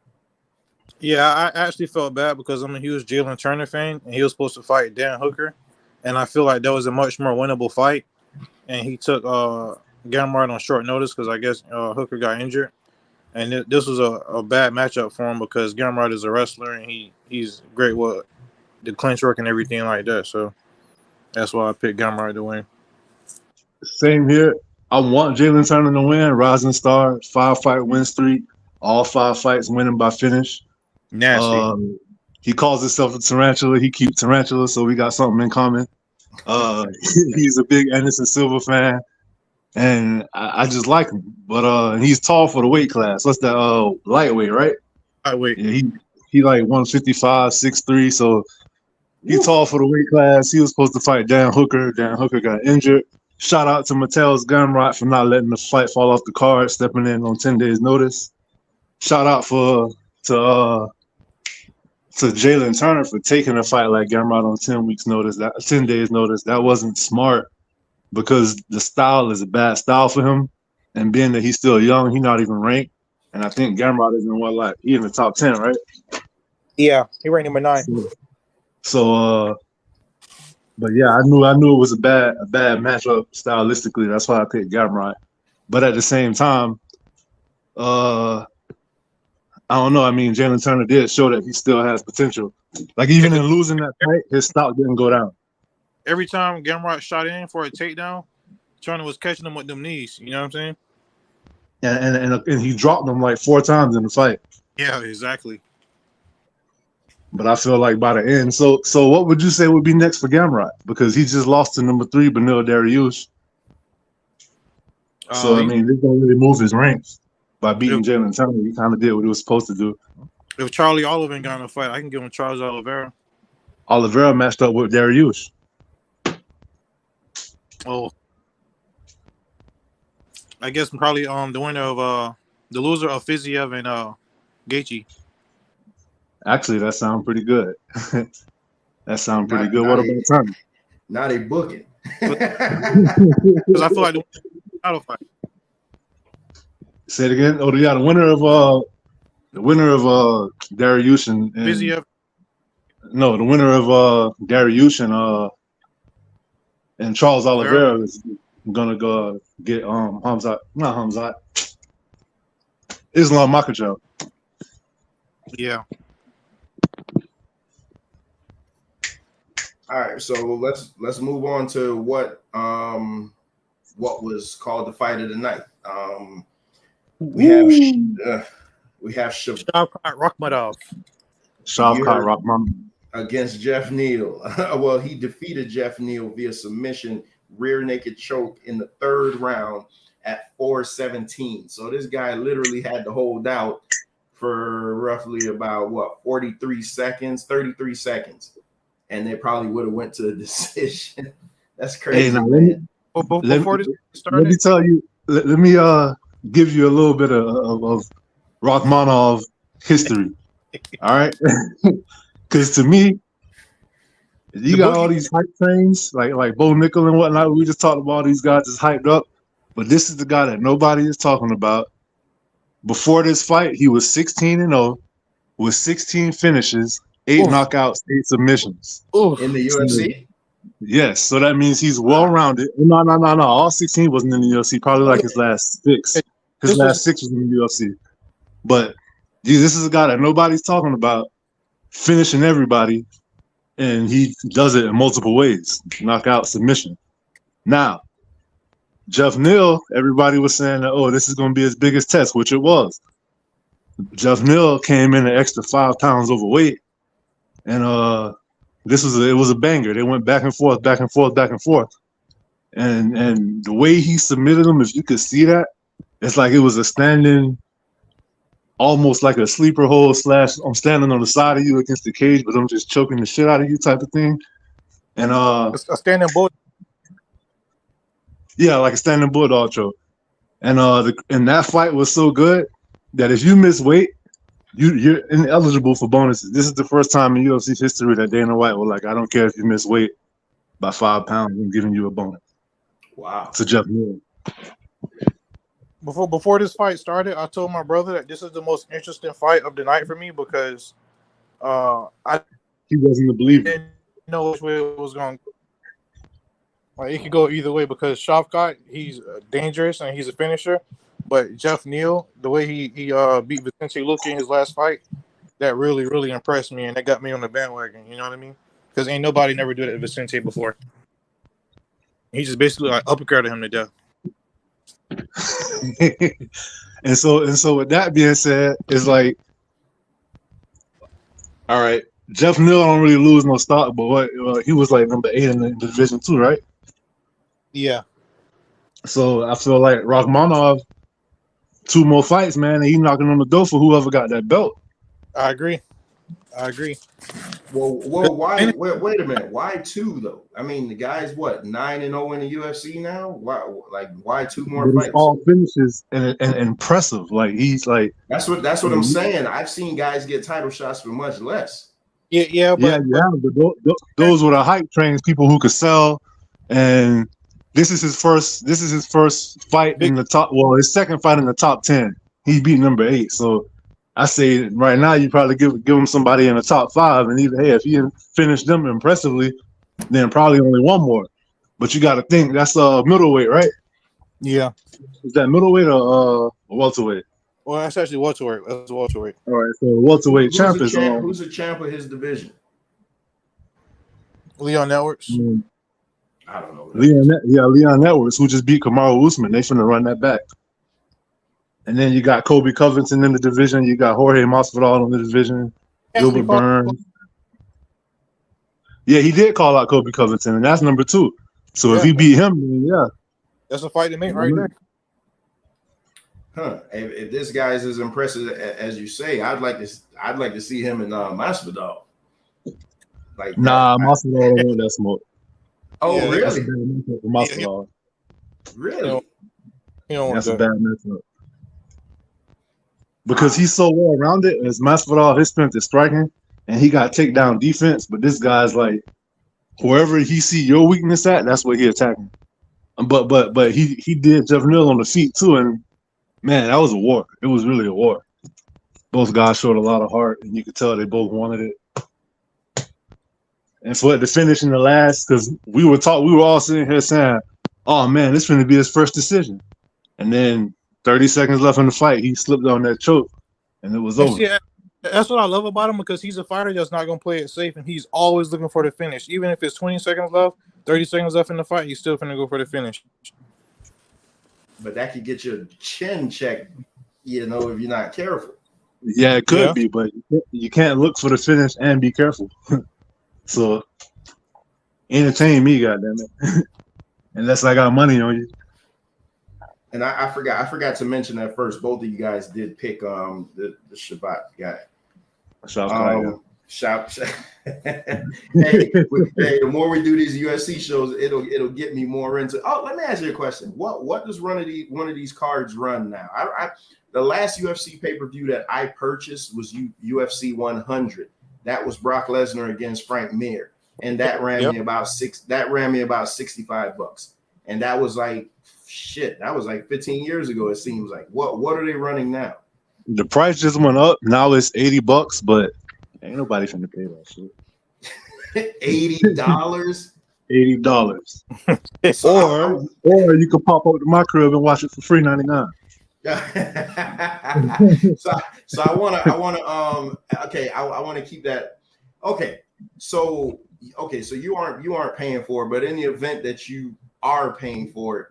Yeah, I actually felt bad because I'm a huge Jalen Turner fan, and he was supposed to fight Dan Hooker, and I feel like that was a much more winnable fight, and he took Gamrot on short notice because I guess Hooker got injured, and this was a bad matchup for him because Gamrot is a wrestler and he's great with the clinch work and everything like that, so that's why I picked Gamrot to win. Same here. I want Jalen Turner to win. Rising star, 5-fight win streak, all 5 fights winning by finish. Nasty. He calls himself a tarantula. He keeps tarantula, so we got something in common. He's a big Anderson Silva fan, and I just like him. But he's tall for the weight class. What's that? Lightweight, right? Lightweight. Yeah, he like 155, 6'3", so he's tall for the weight class. He was supposed to fight Dan Hooker. Dan Hooker got injured. Shout out to Mattel's Gamrot for not letting the fight fall off the card, stepping in on 10 days' notice. Shout out to Jalen Turner for taking a fight like Gamrot on 10 weeks notice, 10 days notice. That wasn't smart because the style is a bad style for him. And being that he's still young, he's not even ranked. And I think Gamrot is in the top 10, right? Yeah, he ranked number 9. So but yeah, I knew it was a bad matchup stylistically. That's why I picked Gamrot. But at the same time, I don't know. I mean, Jalen Turner did show that he still has potential. Like even in losing that fight, his stock didn't go down. Every time Gamrot shot in for a takedown, Turner was catching him with them knees. You know what I'm saying? And he dropped him like 4 times in the fight. Yeah, exactly. But I feel like by the end, so what would you say would be next for Gamrot? Because he just lost to number 3, Beneil Dariush. So I mean, this don't really move his ranks by beating Jalen Turner. He kind of did what he was supposed to do. If Charlie Oliver got in a fight, I can give him Charles Oliveira. Oliveira matched up with Dariush. Oh, I guess probably the winner of the loser of Fiziev and Gaethje. Actually, that sounds pretty good. That sounds pretty good. What about Turner? Now they book it. Because I feel like the title fight. Say it again. Oh, yeah, the winner of Dariush and Fiziev. No, the winner of Dariush and Charles Oliveira is gonna go get Islam Makhachev. Yeah. All right, so let's move on to what was called the fight of the night. We have Shavkat Rakhmonov. Shavkat Rakhmonov against Jeff Neal. Well, he defeated Jeff Neal via submission, rear naked choke in the 3rd round at 4:17. So this guy literally had to hold out for roughly about 33 seconds, and they probably would have went to a decision. That's crazy. Hey, now, Before this started, let me tell you. Let me give you a little bit of Rakhmonov history. All right, because to me, you got all these hype trains like Bo Nickel and whatnot. We just talked about all these guys just hyped up, but this is the guy that nobody is talking about. Before this fight, he was 16-0 with 16 finishes, 8 knockouts, 8 submissions. In the UFC? Yes, so that means he's well-rounded. No. All 16 wasn't in the UFC. Probably like his last 6. His last 6 was in the UFC. But this is a guy that nobody's talking about, finishing everybody, and he does it in multiple ways. Knockout, submission. Now, Jeff Neal, everybody was saying that, this is going to be his biggest test, which it was. Jeff Neal came in an extra 5 pounds overweight, and it was a banger. They went back and forth, and the way he submitted him, if you could see that, it's like it was a standing, almost like a sleeper hold / I'm standing on the side of you against the cage, but I'm just choking the shit out of you type of thing. And a standing bulldog. Yeah, like a standing bulldog choke. And and that fight was so good that if you miss weight, you're ineligible for bonuses. This is the first time in UFC history that Dana White was like, I don't care if you miss weight by 5 pounds, I'm giving you a bonus. Wow. To Jeff Neal. Before this fight started, I told my brother that this is the most interesting fight of the night for me because he wasn't a believer. Didn't know which way it was going. Like it could go either way because Shavkat, he's dangerous and he's a finisher. But Jeff Neal, the way he beat Vicente Luque in his last fight, that really, really impressed me, and that got me on the bandwagon. You know what I mean? Because ain't nobody never did it to Vicente before. He just basically like uppercutted him to death. and so with that being said, it's like, all right, Jeff Neal don't really lose no stock, but he was like number 8 in the division too, right? Yeah. So I feel like Rakhmonov, 2 more fights, man, and he's knocking on the door for whoever got that belt. I agree. Well, why? Wait a minute. Why 2 though? I mean, the guy's what 9-0 in the UFC now. Why 2 more fights? All finishes and impressive. Like he's like that's what I'm saying. I've seen guys get title shots for much less. But those were the hype trains, people who could sell, and this is his first fight in the top. Well, his second fight in the top 10. He beat number 8. So I say right now you probably give him somebody in the top 5, and even if he finished them impressively, then probably only 1 more. But you got to think that's middleweight, right? Yeah. Is that middleweight or welterweight? Well, that's actually welterweight. That's welterweight. All right, so welterweight Who's champ the is champ? Who's the champ of his division? Leon Edwards. I don't know. Leon Edwards, who just beat Kamaru Usman. They finna run that back. And then you got Kobe Covington in the division. You got Jorge Masvidal in the division. Gilbert Burns. Yeah, he did call out Kobe Covington, and that's number 2. So if he beat him, then yeah. That's a fight to make right there. Huh? If this guy is as impressive as you say, I'd like to see him in Masvidal. Like Masvidal don't want that smoke. Oh, Yeah, really? Masvidal. Really? That's a bad matchup. Because he's so well rounded. As Masvidal, his strength is striking, and he got takedown defense. But this guy's like, wherever he see your weakness at, that's where he attacking. But he did Jeff Neal on the feet too, and man, that was a war. It was really a war. Both guys showed a lot of heart, and you could tell they both wanted it. And for it to finish in the last, because we were all sitting here saying, "Oh man, this is going to be his first decision," and then 30 seconds left in the fight, he slipped on that choke, and it was over. Yeah, that's what I love about him, because he's a fighter that's not going to play it safe, and he's always looking for the finish. Even if it's 20 seconds left, 30 seconds left in the fight, he's still going to go for the finish. But that could get your chin checked, if you're not careful. Yeah, it could be, but you can't look for the finish and be careful. So, entertain me, goddammit. Unless I got money on you. And I forgot to mention that first. Both of you guys did pick the Shabbat guy. Hey, the more we do these UFC shows, it'll get me more into. Oh, let me ask you a question. What does one of these cards run now? The last UFC pay-per-view that I purchased was UFC 100. That was Brock Lesnar against Frank Mir, and that ran me about $65. And that was like shit. That was like 15 years ago. It seems like. What are they running now? The price just went up. Now it's $80, but ain't nobody finna pay that shit. $80. $80. Or you could pop up to my crib and watch it for free $99. so I want to keep that. Okay, so you aren't paying for it, but in the event that you are paying for it,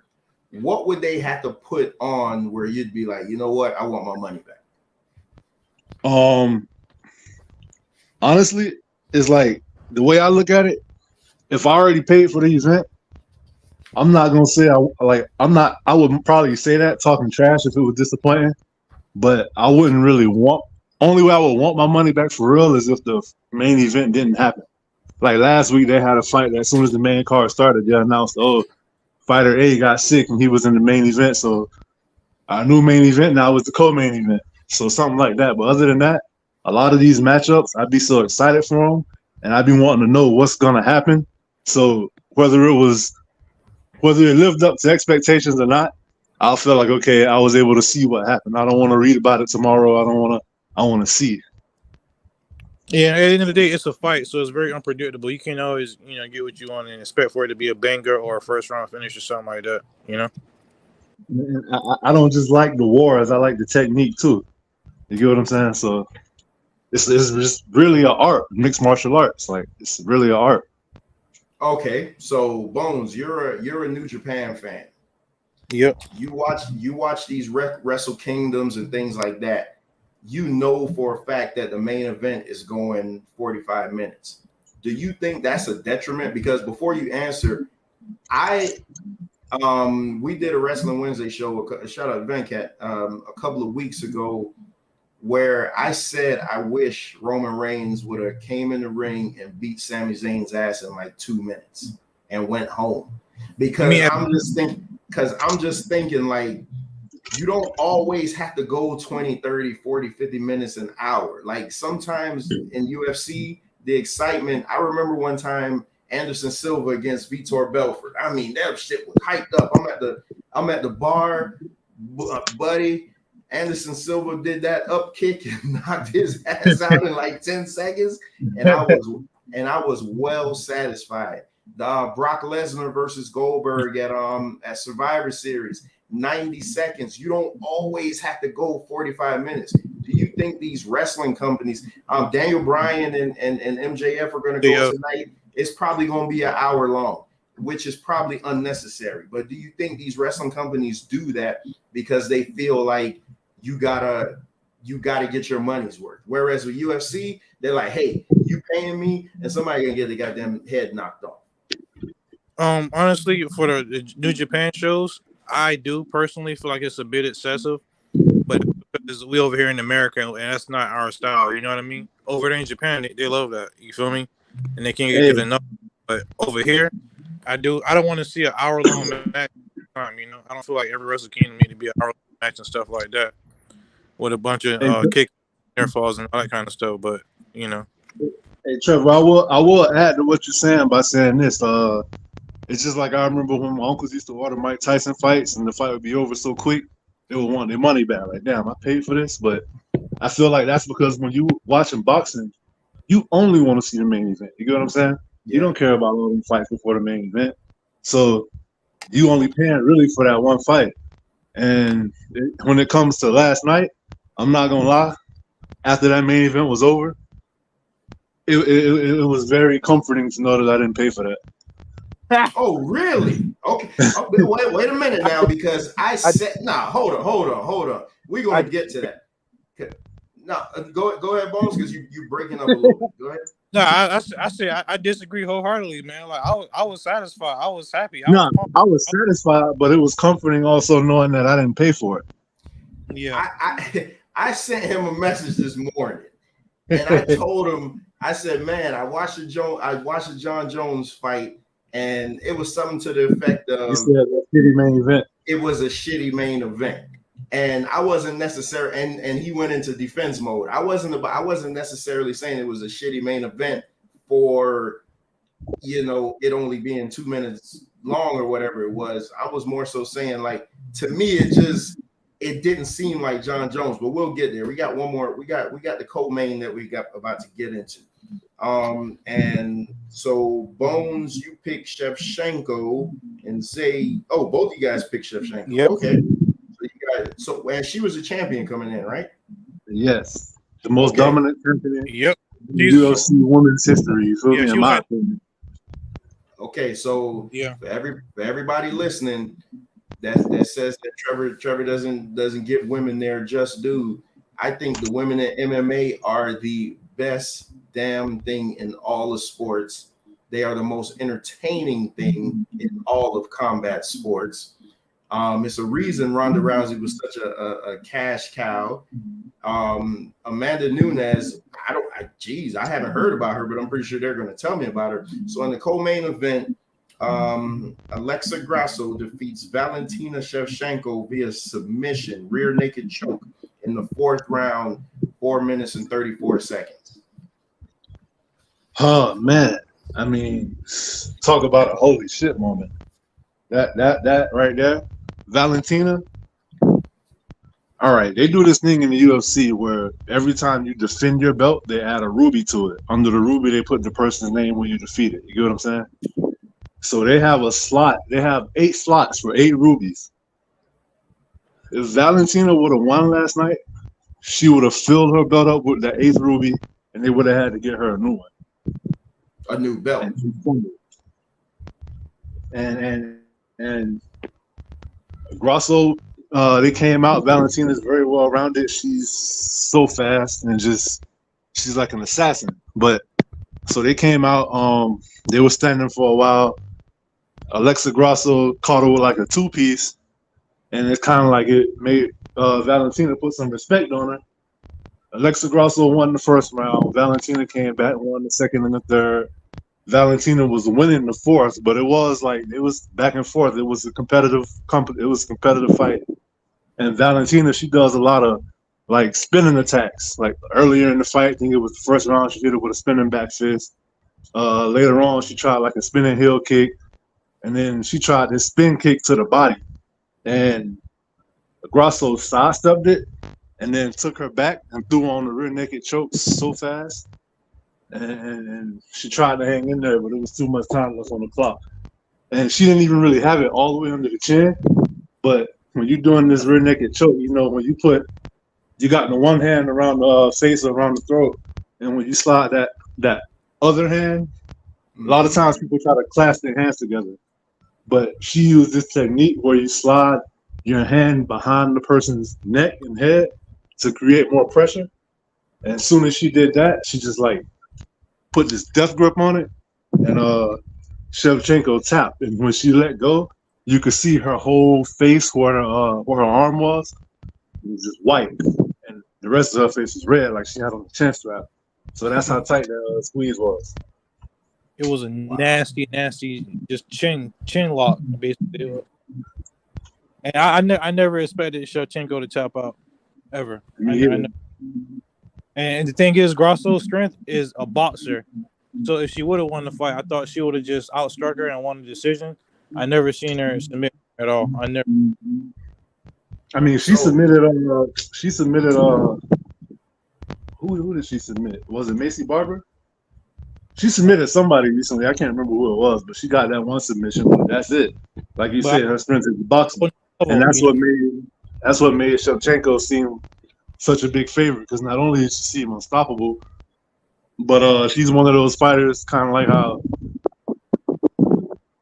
what would they have to put on where you'd be like, you know what, I want my money back? Honestly, it's like the way I look at it, if I already paid for the event, I'm not gonna say I would probably say that talking trash if it was disappointing, but I wouldn't really want. Only way I would want my money back for real is if the main event didn't happen. Like last week, they had a fight that as soon as the main card started, they announced, "Oh, fighter A got sick and he was in the main event, so our new main event now was the co-main event." So something like that. But other than that, a lot of these matchups, I'd be so excited for them, and I'd be wanting to know what's gonna happen. So whether it lived up to expectations or not, I'll feel like, okay, I was able to see what happened. I don't want to read about it tomorrow. I want to see. Yeah, at the end of the day, it's a fight, so it's very unpredictable. You can't always, get what you want and expect for it to be a banger or a first round finish or something like that. I don't just like the wars. I like the technique too. You get what I'm saying? So it's just really an art, mixed martial arts. Like it's really an art. Okay, so Bones, you're a New Japan fan. Yep. You watch these Wrestle Kingdoms and things like that. You know for a fact that the main event is going 45 minutes. Do you think that's a detriment? Because before you answer, we did a Wrestling Wednesday show, shout out Venkat, a couple of weeks ago, where I said I wish Roman Reigns would have came in the ring and beat Sami Zayn's ass in like 2 minutes and went home. Because I'm just thinking like, you don't always have to go 20, 30, 40, 50 minutes, an hour. Like sometimes in UFC, the excitement, I remember one time Anderson Silva against Vitor Belfort. I mean, that shit was hyped up. I'm at the bar, buddy. Anderson Silva did that up kick and knocked his ass out in like 10 seconds. And I was well satisfied. The Brock Lesnar versus Goldberg at Survivor Series. 90 seconds. You don't always have to go 45 minutes. Do you think these wrestling companies, Daniel Bryan and MJF are going to go tonight? It's probably going to be an hour long, which is probably unnecessary. But do you think these wrestling companies do that because they feel like you gotta get your money's worth? Whereas with UFC, they're like, hey, you paying me, and somebody gonna get the goddamn head knocked off. Honestly, for the New Japan shows, I do personally feel like it's a bit excessive, but because we over here in America and that's not our style, you know what I mean? Over there in Japan, they love that. You feel me? And they can't get enough. But over here, I don't want to see an hour-long match. You know, I don't feel like every Wrestle Kingdom need to be an hour-long match and stuff like that with a bunch of kick air falls and all that kind of stuff. But you know, hey Trevor, I will add to what you're saying by saying this. It's just like I remember when my uncles used to order Mike Tyson fights, and the fight would be over so quick, they would want their money back. Like, damn, I paid for this, but I feel like that's because when you watching boxing, you only want to see the main event. You get what I'm saying? Yeah. You don't care about all them fights before the main event, so you only paying really for that one fight. And when it comes to last night, I'm not gonna lie. After that main event was over, it was very comforting to know that I didn't pay for that. Oh, really? Okay. Wait a minute now, because I said, hold on. We're going to get to that. No, go ahead, Bones, because you breaking up a little bit. Go ahead. No, I disagree wholeheartedly, man. Like I was satisfied. I was happy. I was satisfied, but it was comforting also knowing that I didn't pay for it. Yeah. I sent him a message this morning, and I told him, I said, man, I watched the John Jones fight. And it was something to the effect of, you said a shitty main event. It was a shitty main event, and I wasn't necessarily. And he went into defense mode. I wasn't necessarily saying it was a shitty main event for, it only being 2 minutes long or whatever it was. I was more so saying, like, to me, it didn't seem like John Jones. But we'll get there. We got one more. We got the co-main that we got about to get into. And so Bones, you pick Shevchenko, and say, both of you guys pick Shevchenko. Yep. Okay. And she was a champion coming in, right? Yes. The most dominant champion. Yep. UFC women's history. You feel me? In my opinion. Okay, so yeah, for everybody listening that says that Trevor doesn't give women their just due, I think the women in MMA are the best damn thing in all of sports. They are the most entertaining thing in all of combat sports. It's a reason Ronda Rousey was such a cash cow. Amanda Nunes, I haven't heard about her, but I'm pretty sure they're going to tell me about her. So in the co-main event, Alexa Grasso defeats Valentina Shevchenko via submission, rear naked choke in the fourth round, 4 minutes and 34 seconds. Oh man, I mean, talk about a holy shit moment. That right there, Valentina. All right, they do this thing in the UFC where every time you defend your belt, they add a ruby to it. Under the ruby, they put the person's name when you defeat it. You get what I'm saying? So they have a slot. They have 8 slots for 8 rubies. If Valentina would have won last night, she would have filled her belt up with the 8th ruby, and they would have had to get her a new one. A new belt. And Grasso, they came out. Valentina's very well rounded. She's so fast and she's like an assassin. But so they came out. They were standing for a while. Alexa Grasso caught her with like a 2-piece, and it's kind of like it made Valentina put some respect on her. Alexa Grasso won the first round. Valentina came back and won the second and the third. Valentina was winning the fourth, but it was back and forth. It was a competitive fight. And Valentina, she does a lot of like spinning attacks. Like earlier in the fight, I think it was the first round, she did it with a spinning back fist. Later on, she tried like a spinning heel kick, and then she tried this spin kick to the body. And Grasso sidestepped it, and then took her back and threw on the rear naked choke so fast. And she tried to hang in there, but it was too much time left on the clock. And she didn't even really have it all the way under the chin, but when you're doing this rear naked choke, you know, when you got the one hand around the face or around the throat, and when you slide that other hand, a lot of times people try to clasp their hands together. But she used this technique where you slide your hand behind the person's neck and head to create more pressure. And as soon as she did that, she just like put this death grip on it, and Shevchenko tapped. And when she let go, you could see her whole face where her arm was. It was just white, and the rest of her face was red, like she had on the chin strap. So that's how tight the squeeze was. It was a nasty, just chin lock, basically. And I never expected Shevchenko to tap out, ever. And the thing is, Grasso's strength is a boxer. So if she would have won the fight, I thought she would have just outstruck her and won the decision. I never seen her submit at all. I mean, she submitted. Who did she submit? Was it Macy Barber? She submitted somebody recently. I can't remember who it was, but she got that one submission. But that's it. Like you said, her strength is boxing, and that's what made Shevchenko seem such a big favorite. Because not only does she seem unstoppable, but she's one of those fighters, kind of like how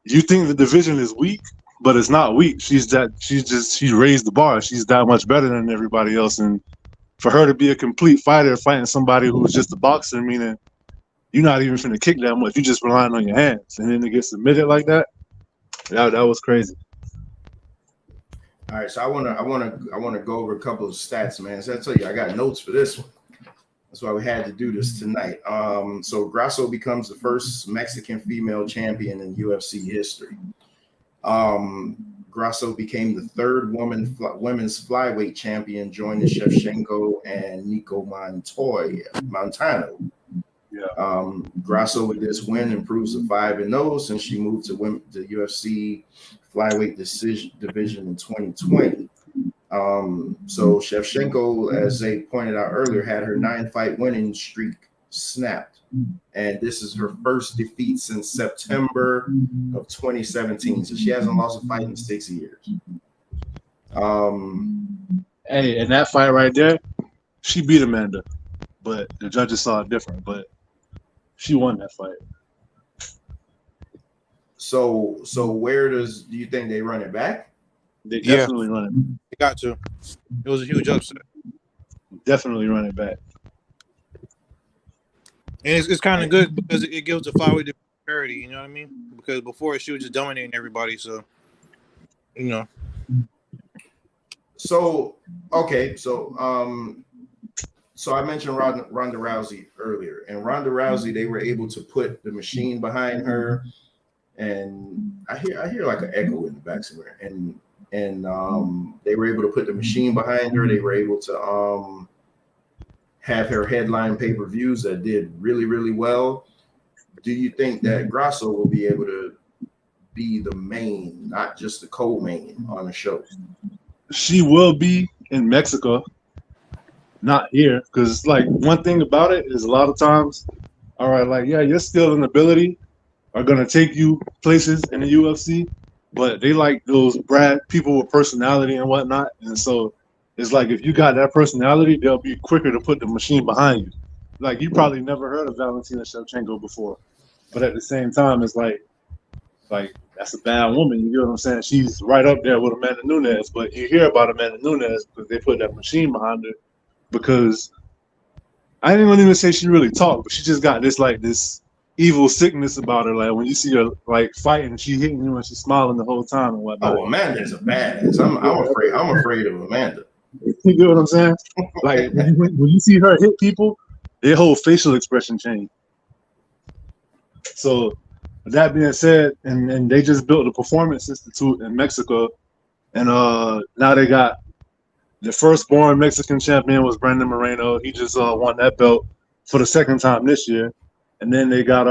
you think the division is weak, but it's not weak. She raised the bar. She's that much better than everybody else, and for her to be a complete fighter fighting somebody who's just a boxer, meaning you're not even finna kick that much. You're just relying on your hands. And then to get submitted like that, that was crazy. All right, so I wanna go over a couple of stats, man. So I tell you, I got notes for this one. That's why we had to do this tonight. So Grasso becomes the first Mexican female champion in UFC history. Grasso became the third women's flyweight champion, joining Shevchenko and Nico Montano. Yeah. Grasso with this win improves to 5-0 since she moved to the UFC flyweight division in 2020. So Shevchenko, as they pointed out earlier, had her 9-fight winning streak snapped, and this is her first defeat since September of 2017. So she hasn't lost a fight in 6 years. Hey, in that fight right there, she beat Amanda, but the judges saw it different. But she won that fight. So where do you think they run it back? They definitely run it. They got to. It was a huge upset. Definitely run it back. And it's kind of good because it gives the flyweight parity. You know what I mean? Because before she was just dominating everybody. So, you know. So okay, so I mentioned Ronda Rousey earlier, and Ronda Rousey, they were able to put the machine behind her, and I hear like an echo in the back somewhere, and they were able to put the machine behind her. They were able to have her headline pay-per-views that did really, really well. Do you think that Grasso will be able to be the main, not just the co-main on the show? She will be in Mexico, not here, because like one thing about it is a lot of times, all right, like yeah, your skill and ability are gonna take you places in the UFC, but they like those people with personality and whatnot, and so it's like if you got that personality, they'll be quicker to put the machine behind you. Like you probably never heard of Valentina Shevchenko before, but at the same time, it's like that's a bad woman. You know what I'm saying? She's right up there with Amanda Nunes, but you hear about Amanda Nunes because they put that machine behind her. Because I didn't even say she really talked, but she just got this evil sickness about her. Like when you see her like fighting, she hitting you and she's smiling the whole time and whatnot. Oh, Amanda's a badass. I'm afraid of Amanda. You get what I'm saying? Like when you see her hit people, their whole facial expression change. So that being said, and they just built a performance institute in Mexico, and now they got the firstborn Mexican champion was Brandon Moreno. He just won that belt for the second time this year. And then they got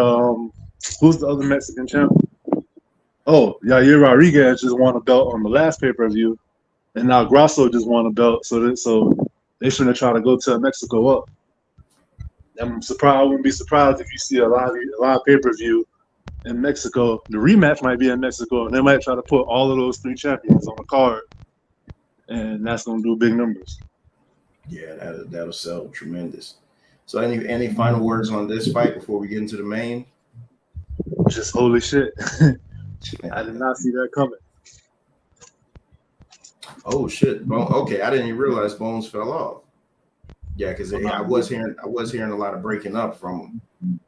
who's the other Mexican champion? Oh, Yair Rodriguez just won a belt on the last pay-per-view. And now Grasso just won a belt, so they shouldn't try to go to Mexico up. I'm surprised. I wouldn't be surprised if you see a live pay-per-view in Mexico. The rematch might be in Mexico, and they might try to put all of those three champions on the card. and that's gonna do big numbers. Yeah, that'll sell tremendous. So any final words on this fight before we get into the main? Just holy shit. I did not see that coming. Oh shit. Okay, I didn't even realize Bones fell off. Yeah, because I was hearing a lot of breaking up from him.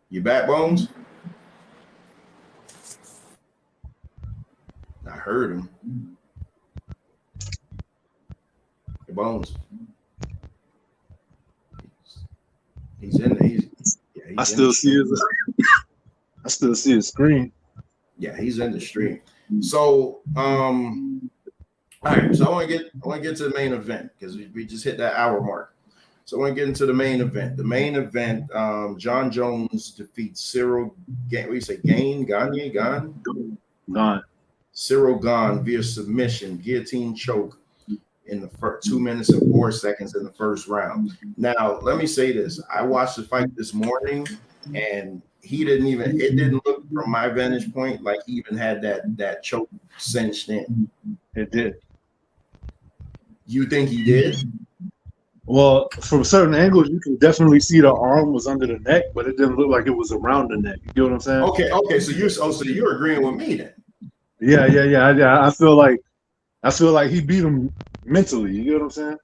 You back, Bones? I heard him. Hey, Bones. He's in there. I still see his screen. Yeah, he's in the stream. So, all right. So I want to get to the main event because we just hit that hour mark. So I want to get into the main event. The main event, John Jones defeats Cyril. What do you say? GANE? Gone. Cyril Gane via submission, guillotine choke in the first 2 minutes and 4 seconds in the first round. Now, let me say this. I watched the fight this morning, and it didn't look from my vantage point like he even had that choke cinched in. It did. You think he did? Well, from certain angles, you can definitely see the arm was under the neck, but it didn't look like it was around the neck. You get what I'm saying? Okay. So you're agreeing with me then? Yeah. I feel like he beat him mentally. You get what I'm saying?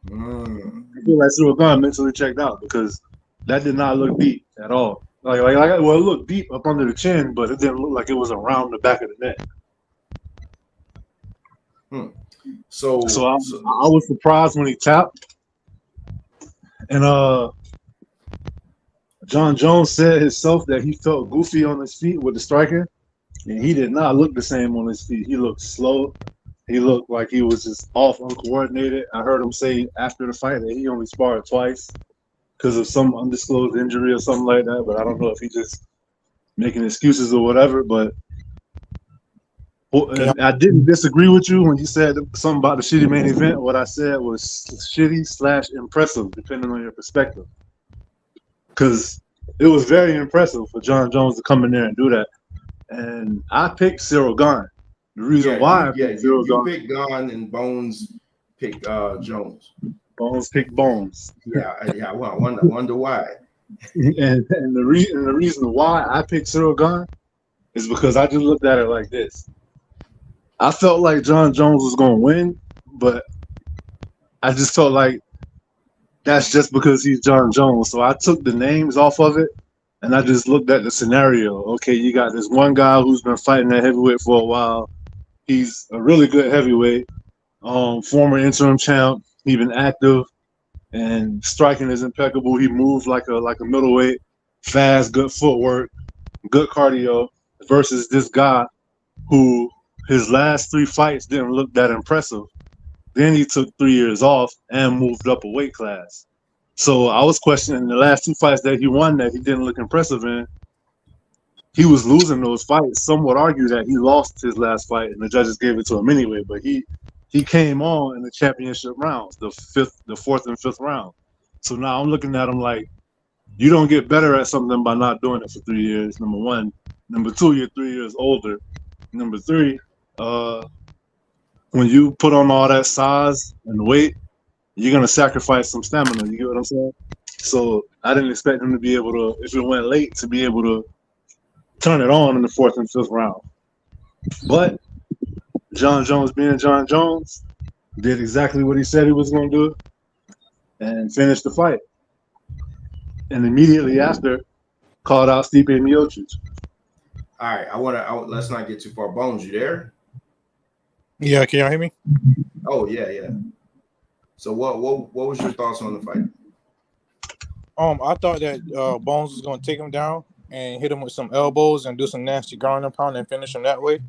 I feel like Cyril Gane mentally checked out because that did not look deep at all. It looked deep up under the chin, but it didn't look like it was around the back of the neck. So I was surprised when he tapped. And John Jones said himself that he felt goofy on his feet with the striking, and he did not look the same on his feet. He looked slow. He looked like he was just off, uncoordinated. I heard him say after the fight that he only sparred twice because of some undisclosed injury or something like that. But I don't know if he just making excuses or whatever. But I didn't disagree with you when you said something about the shitty main event. What I said was shitty / impressive, depending on your perspective. Because it was very impressive for John Jones to come in there and do that. And I picked Cyril Gane. The reason why you picked Gane and Bones picked Jones. Bones picked Bones. Yeah. I wonder why. and the reason why I picked Cyril Gane is because I just looked at it like this. I felt like John Jones was going to win, but I just felt like that's just because he's John Jones. So I took the names off of it, and I just looked at the scenario. Okay, you got this one guy who's been fighting at heavyweight for a while. He's a really good heavyweight, former interim champ. He's been active, and striking is impeccable. He moves like a middleweight, fast, good footwork, good cardio, versus this guy who his last 3 fights didn't look that impressive. Then he took 3 years off and moved up a weight class. So I was questioning the last 2 fights that he won that he didn't look impressive in. He was losing those fights. Some would argue that he lost his last fight and the judges gave it to him anyway. But he came on in the championship rounds, the 4th and 5th round. So now I'm looking at him like, you don't get better at something by not doing it for 3 years, number one. Number two, you're 3 years older. Number three, when you put on all that size and weight, you're going to sacrifice some stamina. You get what I'm saying? So I didn't expect him to be able to, if it went late, to be able to turn it on in the 4th and 5th round. But John Jones being John Jones did exactly what he said he was going to do and finished the fight. And immediately after, called out Stipe Miocic. All right, let's not get too far. Bones, you there? Yeah, can y'all hear me? Oh yeah. So what was your thoughts on the fight? I thought that Bones was gonna take him down and hit him with some elbows and do some nasty ground and pound and finish him that way.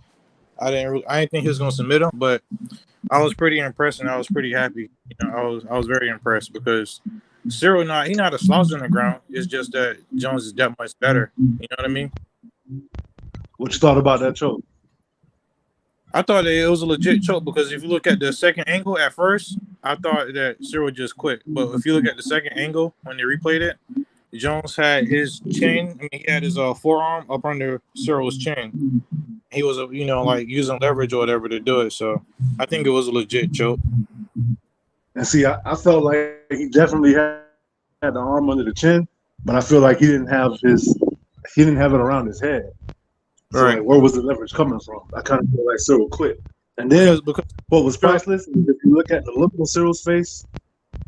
I didn't think he was gonna submit him, but I was pretty impressed and I was pretty happy. I was very impressed because Cyril he not a slouch on the ground. It's just that Jones is that much better. You know what I mean? What you thought about that choke? I thought that it was a legit choke because if you look at the second angle at first, I thought that Cyril just quit. But if you look at the second angle when they replayed it, Jones had his chin. He had his forearm up under Cyril's chin, He was, like using leverage or whatever to do it. So I think it was a legit choke. And see, I felt like he definitely had the arm under the chin, but I feel like he didn't have it around his head. So Right. like, where was the leverage coming from? I kind of feel like Cyril quit. And then because what was priceless is if you look at the look on Cyril's face,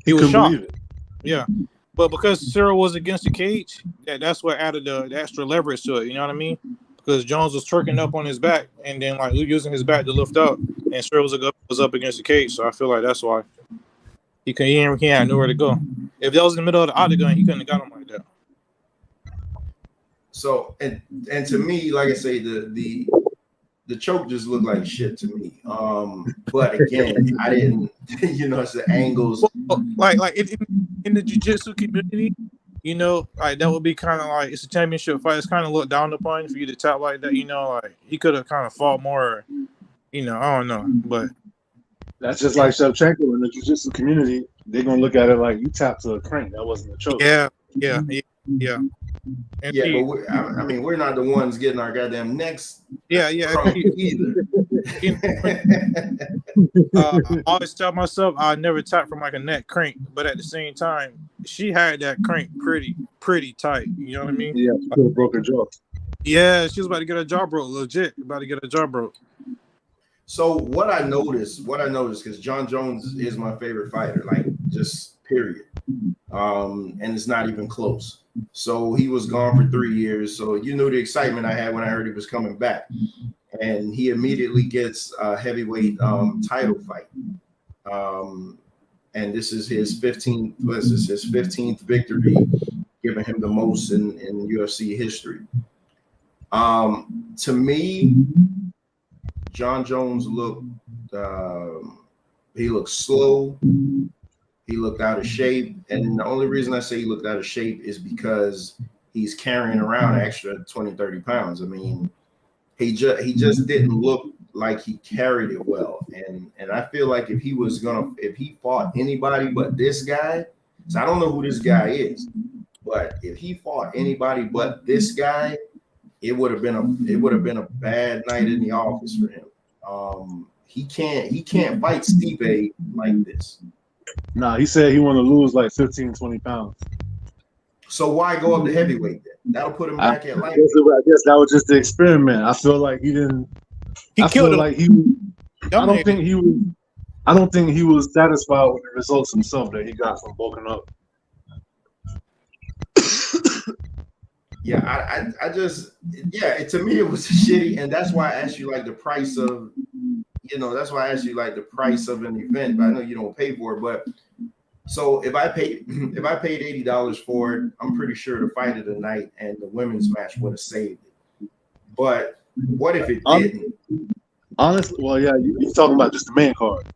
he was couldn't shocked. believe it. Yeah. But because Cyril was against the cage, that's what added the extra leverage to it. You know what I mean? Because Jones was twerking up on his back and then like using his back to lift up, and Cyril was up against the cage. So I feel like that's why he had nowhere to go. If that was in the middle of the octagon, he couldn't have got him like that. So and to me, like I say, the choke just looked like shit to me. But again, I didn't, it's the angles. Well, like in the jiu-jitsu community, like that would be kind of like it's a championship fight. It's kind of looked down upon for you to tap like that. Like he could have kind of fought more. I don't know, but that's just like Shevchenko in the jiu-jitsu community. They're gonna look at it like you tapped to a crank. That wasn't a choke. Yeah. And but we're not the ones getting our goddamn necks. Yeah. Either. I always tell myself I never tap from like a neck crank, but at the same time, she had that crank pretty tight. You know what I mean? Yeah, she could have broke her jaw. Yeah, she was about to get her jaw broke. Legit, about to get her jaw broke. So what I noticed, because John Jones is my favorite fighter, like just period. And it's not even close. So he was gone for 3 years. So you knew the excitement I had when I heard he was coming back. And he immediately gets a heavyweight title fight. And this is his 15th victory, giving him the most in UFC history. To me, John Jones looked slow. He looked out of shape. And the only reason I say he looked out of shape is because he's carrying around an extra 20, 30 pounds. I mean, he just didn't look like he carried it well. And I feel like if he fought anybody but this guy, so I don't know who this guy is, but if he fought anybody but this guy, it would have been a bad night in the office for him. He can't fight Stipe like this. Nah, he said he want to lose like 15, 20 pounds. So why go up to heavyweight then? That'll put him back at light. I guess that was just the experiment. I feel like he didn't. I don't think he was satisfied with the results himself that he got from bulking up. Yeah, I just to me it was shitty, and that's why I asked you like the price of, that's why I asked you like the price of an event. But I know you don't pay for it, but so if I paid $80 for it, I'm pretty sure the fight of the night and the women's match would have saved it. But what if it didn't? Honestly, well, yeah, you're talking about just the main card.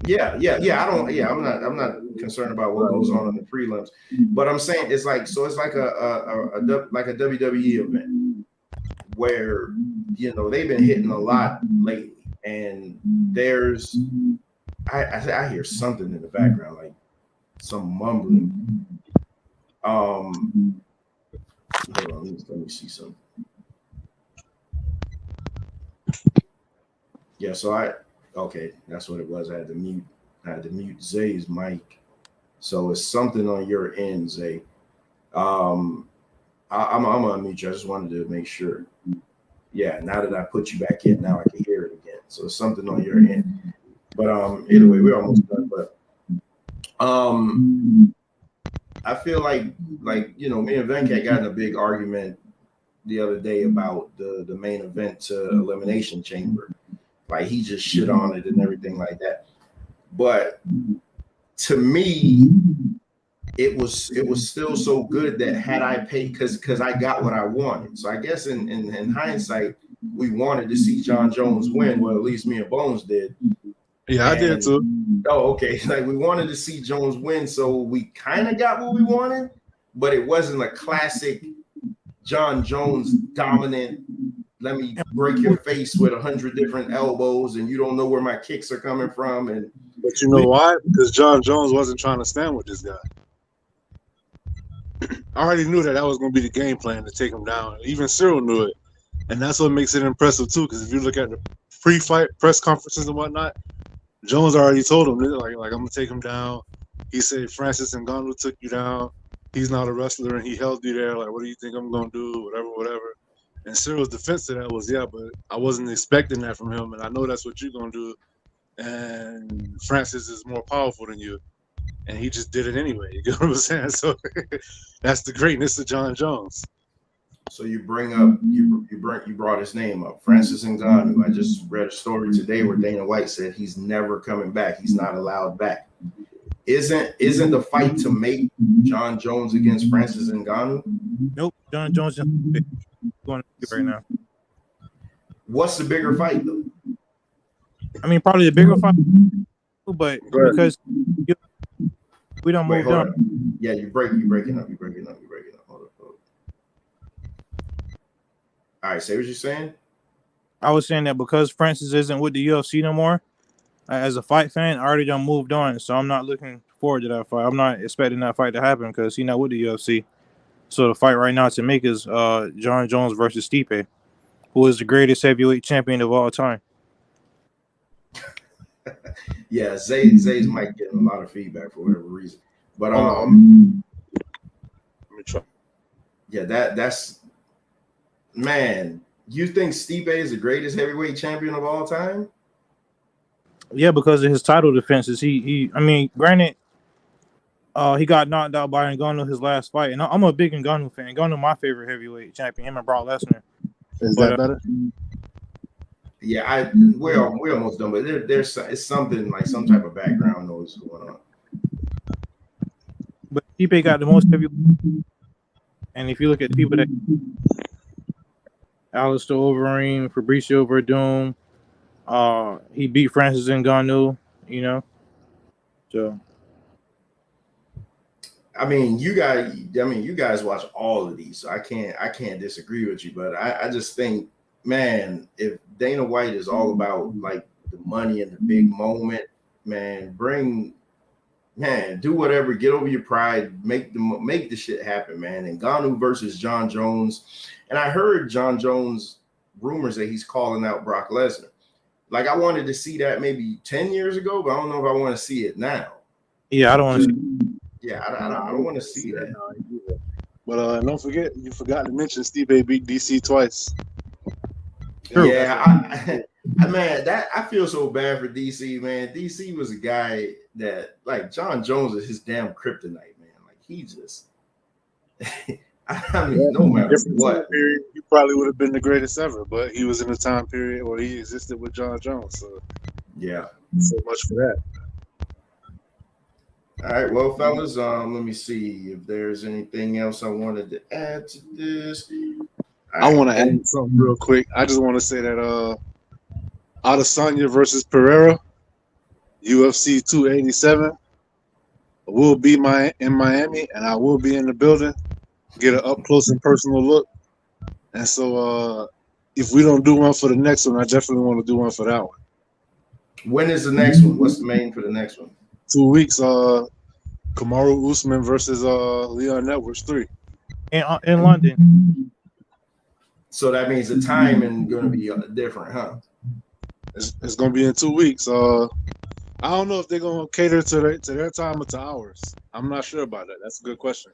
Yeah. I'm not concerned about what goes on in the prelims, but I'm saying it's like a WWE event where they've been hitting a lot lately, and there's I hear something in the background like some mumbling. Hold on, let me see something. Yeah, so okay, that's what it was. I had to mute Zay's mic. So it's something on your end, Zay. I'm gonna unmute you. I just wanted to make sure. Yeah, now that I put you back in, now I can hear it again. So it's something on your end. But either way, we're almost done. But I feel like me and Venkat got in a big argument the other day about the main event to Elimination Chamber. Like he just shit on it and everything like that. But to me, it was still so good that had I paid, because I got what I wanted. So I guess in hindsight, we wanted to see John Jones win. Well, at least me and Bones did. Yeah, I did too. Oh, okay. Like we wanted to see Jones win, so we kind of got what we wanted, but it wasn't a classic John Jones dominant. Let me break your face with 100 different elbows, and you don't know where my kicks are coming from. But you know why? Because John Jones wasn't trying to stand with this guy. I already knew that was going to be the game plan to take him down. Even Cyril knew it. And that's what makes it impressive too. Because if you look at the pre-fight press conferences and whatnot, Jones already told him like I'm gonna take him down. He said Francis Ngannou took you down. He's not a wrestler and he held you there. Like, what do you think I'm gonna do? Whatever. And Cyril's defense to that was, yeah, but I wasn't expecting that from him, and I know that's what you're gonna do. And Francis is more powerful than you, and he just did it anyway. You get what I'm saying? So that's the greatness of John Jones. So you brought his name up, Francis Ngannou. I just read a story today where Dana White said he's never coming back. He's not allowed back. Isn't the fight to make John Jones against Francis Ngannou? Nope, John Jones is going right now. What's the bigger fight though? I mean, probably the bigger fight, but because we don't move on. Yeah, you're breaking up. Hold up. All right, say what you're saying. I was saying that because Francis isn't with the UFC no more, as a fight fan, I already done moved on, so I'm not looking forward to that fight. I'm not expecting that fight to happen because he's not with the UFC. So the fight right now to make is John Jones versus Stipe, who is the greatest heavyweight champion of all time. Yeah, Zay's might get a lot of feedback for whatever reason, but let me try. Yeah, that's man. You think Stipe is the greatest heavyweight champion of all time? Yeah, because of his title defenses. I mean, granted, he got knocked out by Ngannou his last fight, and I'm a big Ngannou fan. Ngannou, my favorite heavyweight champion, him and Brock Lesnar. Is that better? Yeah, we're almost done, but there's it's something like some type of background noise going on. But Stipe got the most heavyweight, and if you look at the people that Alistair Overeem, Fabricio Verdum, he beat Francis Ngannou, you know. So I mean, you guys watch all of these, so I can't disagree with you, but I just think, man, if Dana White is all about like the money and the big moment, man, do whatever, get over your pride, make the shit happen, man. And Ngannou versus John Jones, and I heard John Jones rumors that he's calling out Brock Lesnar. Like, I wanted to see that maybe 10 years ago, but I don't know if I want to see it now. yeah, I don't want to. Yeah, I don't want to see that. But don't forget, you forgot to mention Stipe beat DC twice. True. Yeah, I feel so bad for DC, man. DC was a guy that, like, John Jones is his damn kryptonite, man. Like, he just, I mean, no matter what. Period, he probably would have been the greatest ever, but he was in a time period where he existed with John Jones. So yeah, so much for that. All right, well, fellas, let me see if there's anything else I wanted to add to this. I want to add something real quick. I just want to say that Adesanya versus Pereira, UFC 287, will be in Miami, and I will be in the building, get an up close and personal look. And so, if we don't do one for the next one, I definitely want to do one for that one. When is the next one? What's the main for the next one? 2 weeks. Kamaru Usman versus Leon Edwards 3 in London. So that means the timing going to be different, huh? It's going to be in 2 weeks. I don't know if they're going to cater to their time or to ours. I'm not sure about that. That's a good question.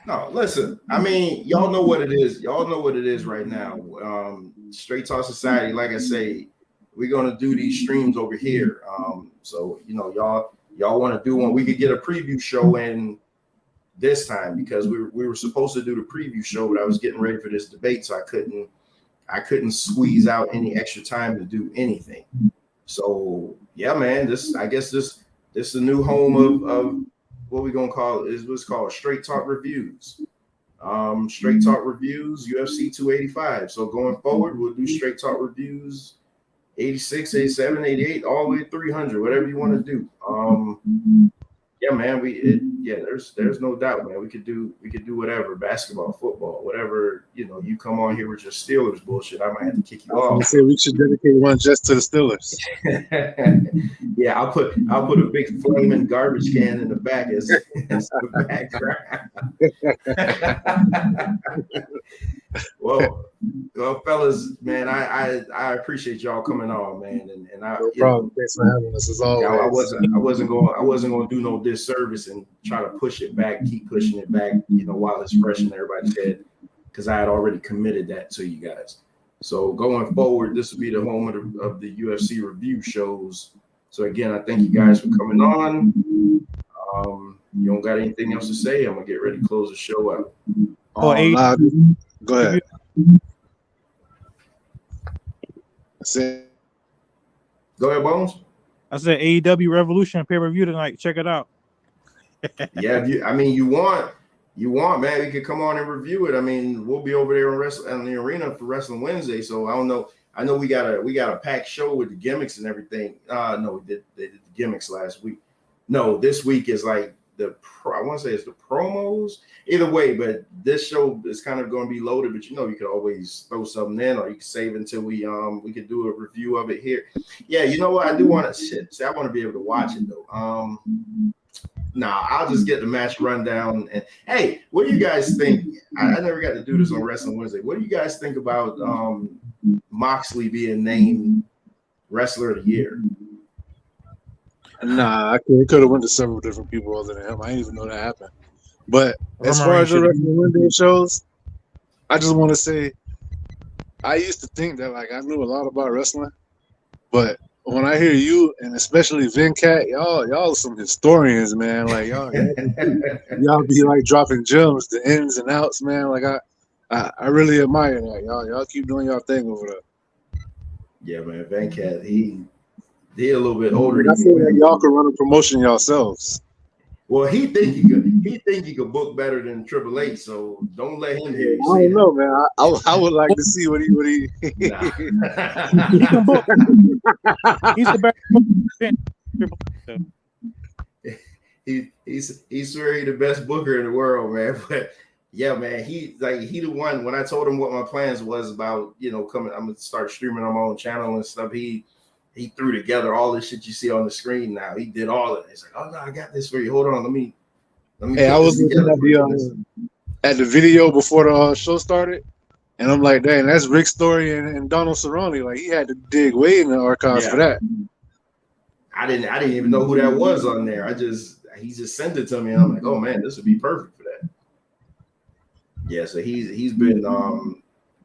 No, listen. I mean, y'all know what it is. Y'all know what it is right now. Straight Talk Society, like I say, we're going to do these streams over here. So, you know, y'all want to do one. We could get a preview show in this time because we were supposed to do the preview show, but I was getting ready for this debate, so I couldn't squeeze out any extra time to do anything. So yeah, man, I guess this is the new home of what we're gonna call it, is what's called Straight Talk Reviews. Straight Talk Reviews, UFC 285. So going forward, we'll do Straight Talk Reviews 86, 87, 88, all the way to 300, whatever you want to do. Yeah, man, yeah, there's no doubt, man. We could do whatever, basketball, football, whatever. You come on here with your Steelers bullshit, I might have to kick I you was off. gonna say we should dedicate one just to the Steelers. Yeah, I'll put a big flaming garbage can in the back as the background. Well, fellas, man, I appreciate y'all coming on, man, and I, No problem. Thanks for having us as always. yeah, I wasn't going to do no disservice and try to push it back, keep pushing it back, while it's fresh in everybody's head, because I had already committed that to you guys. So going forward, this will be the home of the UFC review shows. So again, I thank you guys for coming on. You don't got anything else to say? I'm gonna get ready to close the show out. Go ahead. Go ahead, Bones. I said AEW Revolution pay-per-view tonight. Check it out. Yeah, you want, man, you could come on and review it. I mean, we'll be over there in the arena for Wrestling Wednesday. So I don't know. I know we got a packed show with the we did the gimmicks last week. No, this week is like I want to say it's the promos. Either way, but this show is kind of going to be loaded. But you could always throw something in, or you can save until we could do a review of it here. Yeah, you know what? I do want to I want to be able to watch it though. I'll just get the match rundown. And hey, what do you guys think? I never got to do this on Wrestling Wednesday. What do you guys think about Moxley being named Wrestler of the Year? Nah, it could have went to several different people other than him. I didn't even know that happened. But as far as the Wrestling Wednesday shows, I just want to say I used to think that like I knew a lot about wrestling, but when I hear you and especially Venkat, y'all are some historians, man. Like y'all be like dropping gems, the ins and outs, man. Like I really admire that. Y'all keep doing y'all thing over there. Yeah, man, Venkat, he a little bit older. I feel like y'all can run a promotion yourselves. Well, he think he could book better than Triple H, so don't let him hear you say I don't know, man. I would like to see what he Nah. He can book. He's the best. He's sure he's the best booker in the world, man. But yeah, man, he the one. When I told him what my plans was about, coming, I'm gonna start streaming on my own channel and stuff. He threw together all the shit you see on the screen now. He did all of it. He's like, oh no, I got this for you. Hold on, let me. Hey, I was looking at the video before the show started, and I'm like, dang, that's Rick Story and Donald Cerrone. Like he had to dig way in the archives for that. I didn't even know who that was on there. He just sent it to me, and I'm like, oh man, this would be perfect for that. Yeah, so he's been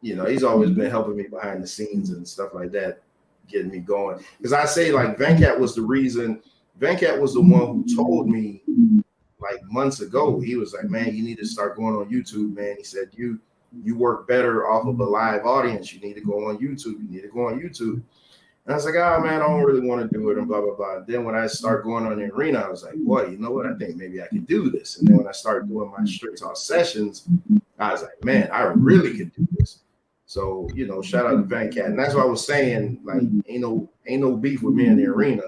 he's always been helping me behind the scenes and stuff like that, getting me going. Because I say like Venkat was the reason. Venkat was the one who told me like months ago. He was like, man, you need to start going on YouTube, man. He said you work better off of a live audience. You need to go on YouTube. And I was like, oh man, I don't really want to do it and blah blah blah. Then when I started going on the arena, I was like, boy, you know what? I think maybe I could do this. And then when I started doing my straight talk sessions, I was like, man, I really could do this. So shout out to Venkat, and that's what I was saying. Like, ain't no beef with me in the arena.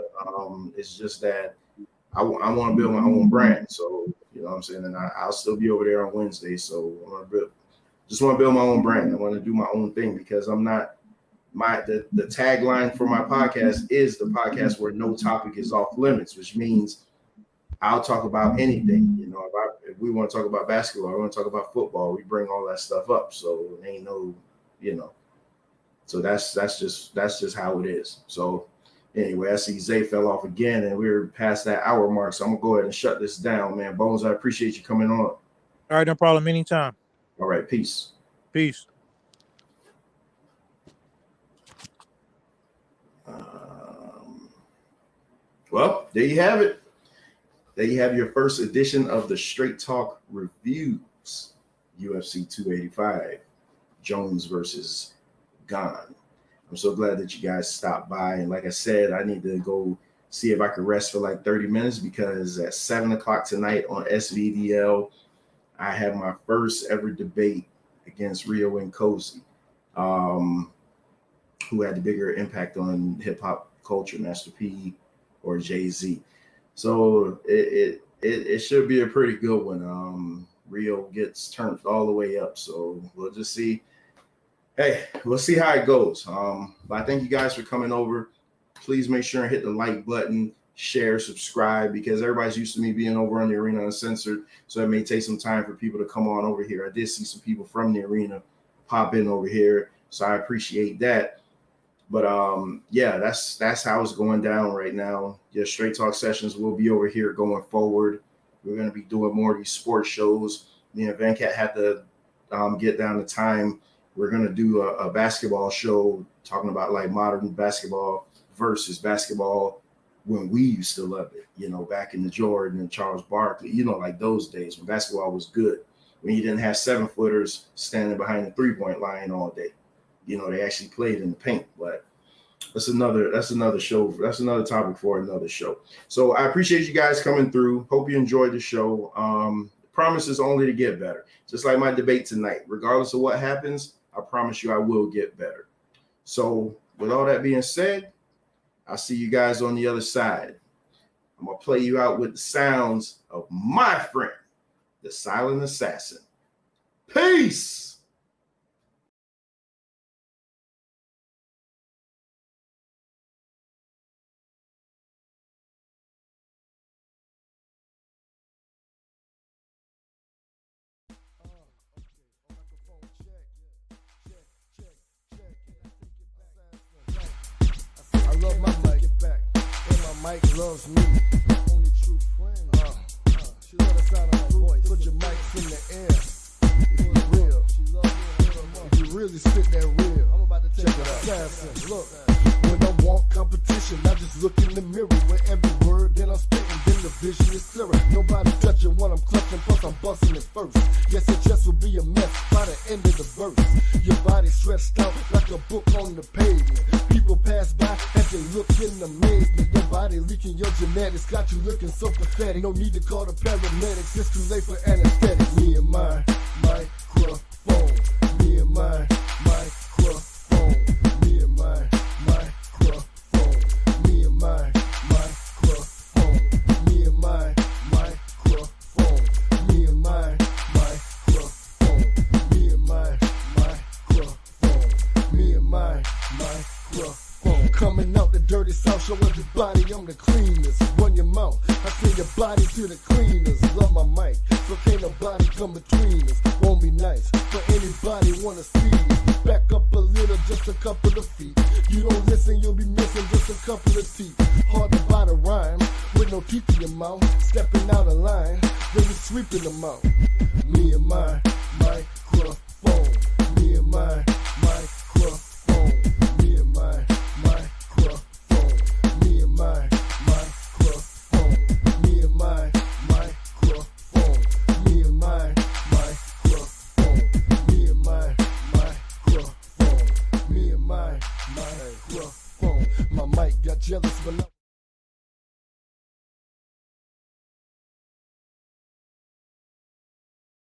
It's just that I want to build my own brand. So you know what I'm saying, and I'll still be over there on Wednesday. So I want to build my own brand. I want to do my own thing because I'm not the tagline for my podcast is the podcast where no topic is off limits, which means I'll talk about anything. If we want to talk about basketball, I want to talk about football. We bring all that stuff up. So ain't no. So that's just how it is. So anyway, I see Zay fell off again, and we're past that hour mark. So I'm gonna go ahead and shut this down, man. Bones, I appreciate you coming on. All right, no problem. Anytime. All right, peace. Peace. Well, there you have it. There you have your first edition of the Straight Talk Reviews, UFC 285. Jones versus GANE. I'm so glad that you guys stopped by. And like I said, I need to go see if I can rest for like 30 minutes because at 7 o'clock tonight on SVDL, I have my first ever debate against Rio and Cozy, who had the bigger impact on hip hop culture, Master P or Jay-Z. So it should be a pretty good one. Rio gets turned all the way up, so we'll just see. Hey, we'll see how it goes. But I thank you guys for coming over. Please make sure and hit the like button, share, subscribe, because everybody's used to me being over on the Arena Uncensored, so it may take some time for people to come on over here. I did see some people from the arena pop in over here, so I appreciate that. But yeah, that's how it's going down right now. Yeah, Straight Talk Sessions will be over here going forward. We're going to be doing more of these sports shows. Me and Venkat had to get down the time. We're going to do a basketball show talking about like modern basketball versus basketball when we used to love it, you know, back in the Jordan and Charles Barkley, you know, like those days when basketball was good, when you didn't have 7-footers standing behind the three-point line all day. You know, they actually played in the paint, but that's another show. That's another topic for another show. So I appreciate you guys coming through. Hope you enjoyed the show. Promise is only to get better. Just like my debate tonight, regardless of what happens, I promise you I will get better. So with all that being said, I'll see you guys on the other side. I'm going to play you out with the sounds of my friend, the Silent Assassin. Peace. I love my mic back, and my mic loves me. Only true friend. She love the sound of my voice. Put your mics in the air. If you real, if you really spit that real. I'm about to check it out. Assassin, look. When I want competition, I just look in the mirror. With every word that I'm spitting, then the vision is clearer. Nobody touching what I'm clutching, plus I'm busting it first. Yes, it just will be a mess by the end of the verse. Your body stretched out like a book on the pavement. People pass by as they look in amazement. Your body leaking your genetics, got you looking so pathetic. No need to call the paramedics, it's too late for anesthetics. Me and my microphone. Me and my microphone. Me and my microphone. Me and my microphone. Me and my microphone. Me and my microphone. Me and my microphone. Me and my microphone. Coming out the dirty south, show everybody I'm the cleanest. Run your mouth, I send your body to the cleaners. Love my mic, so can't nobody come between us. Won't be nice for anybody wanna see us. Back up a little, just a couple of feet. You don't listen, you'll be missing just a couple of teeth. Hard to buy the rhyme with no teeth in your mouth. Stepping out of line, then you sweeping them out. Me and my microphone. Me and my microphone. Me and my microphone. Me and my microphone. Me and my microphone. Me and my microphone. Me and my microphone. Me and my microphone. My mic got jealous when I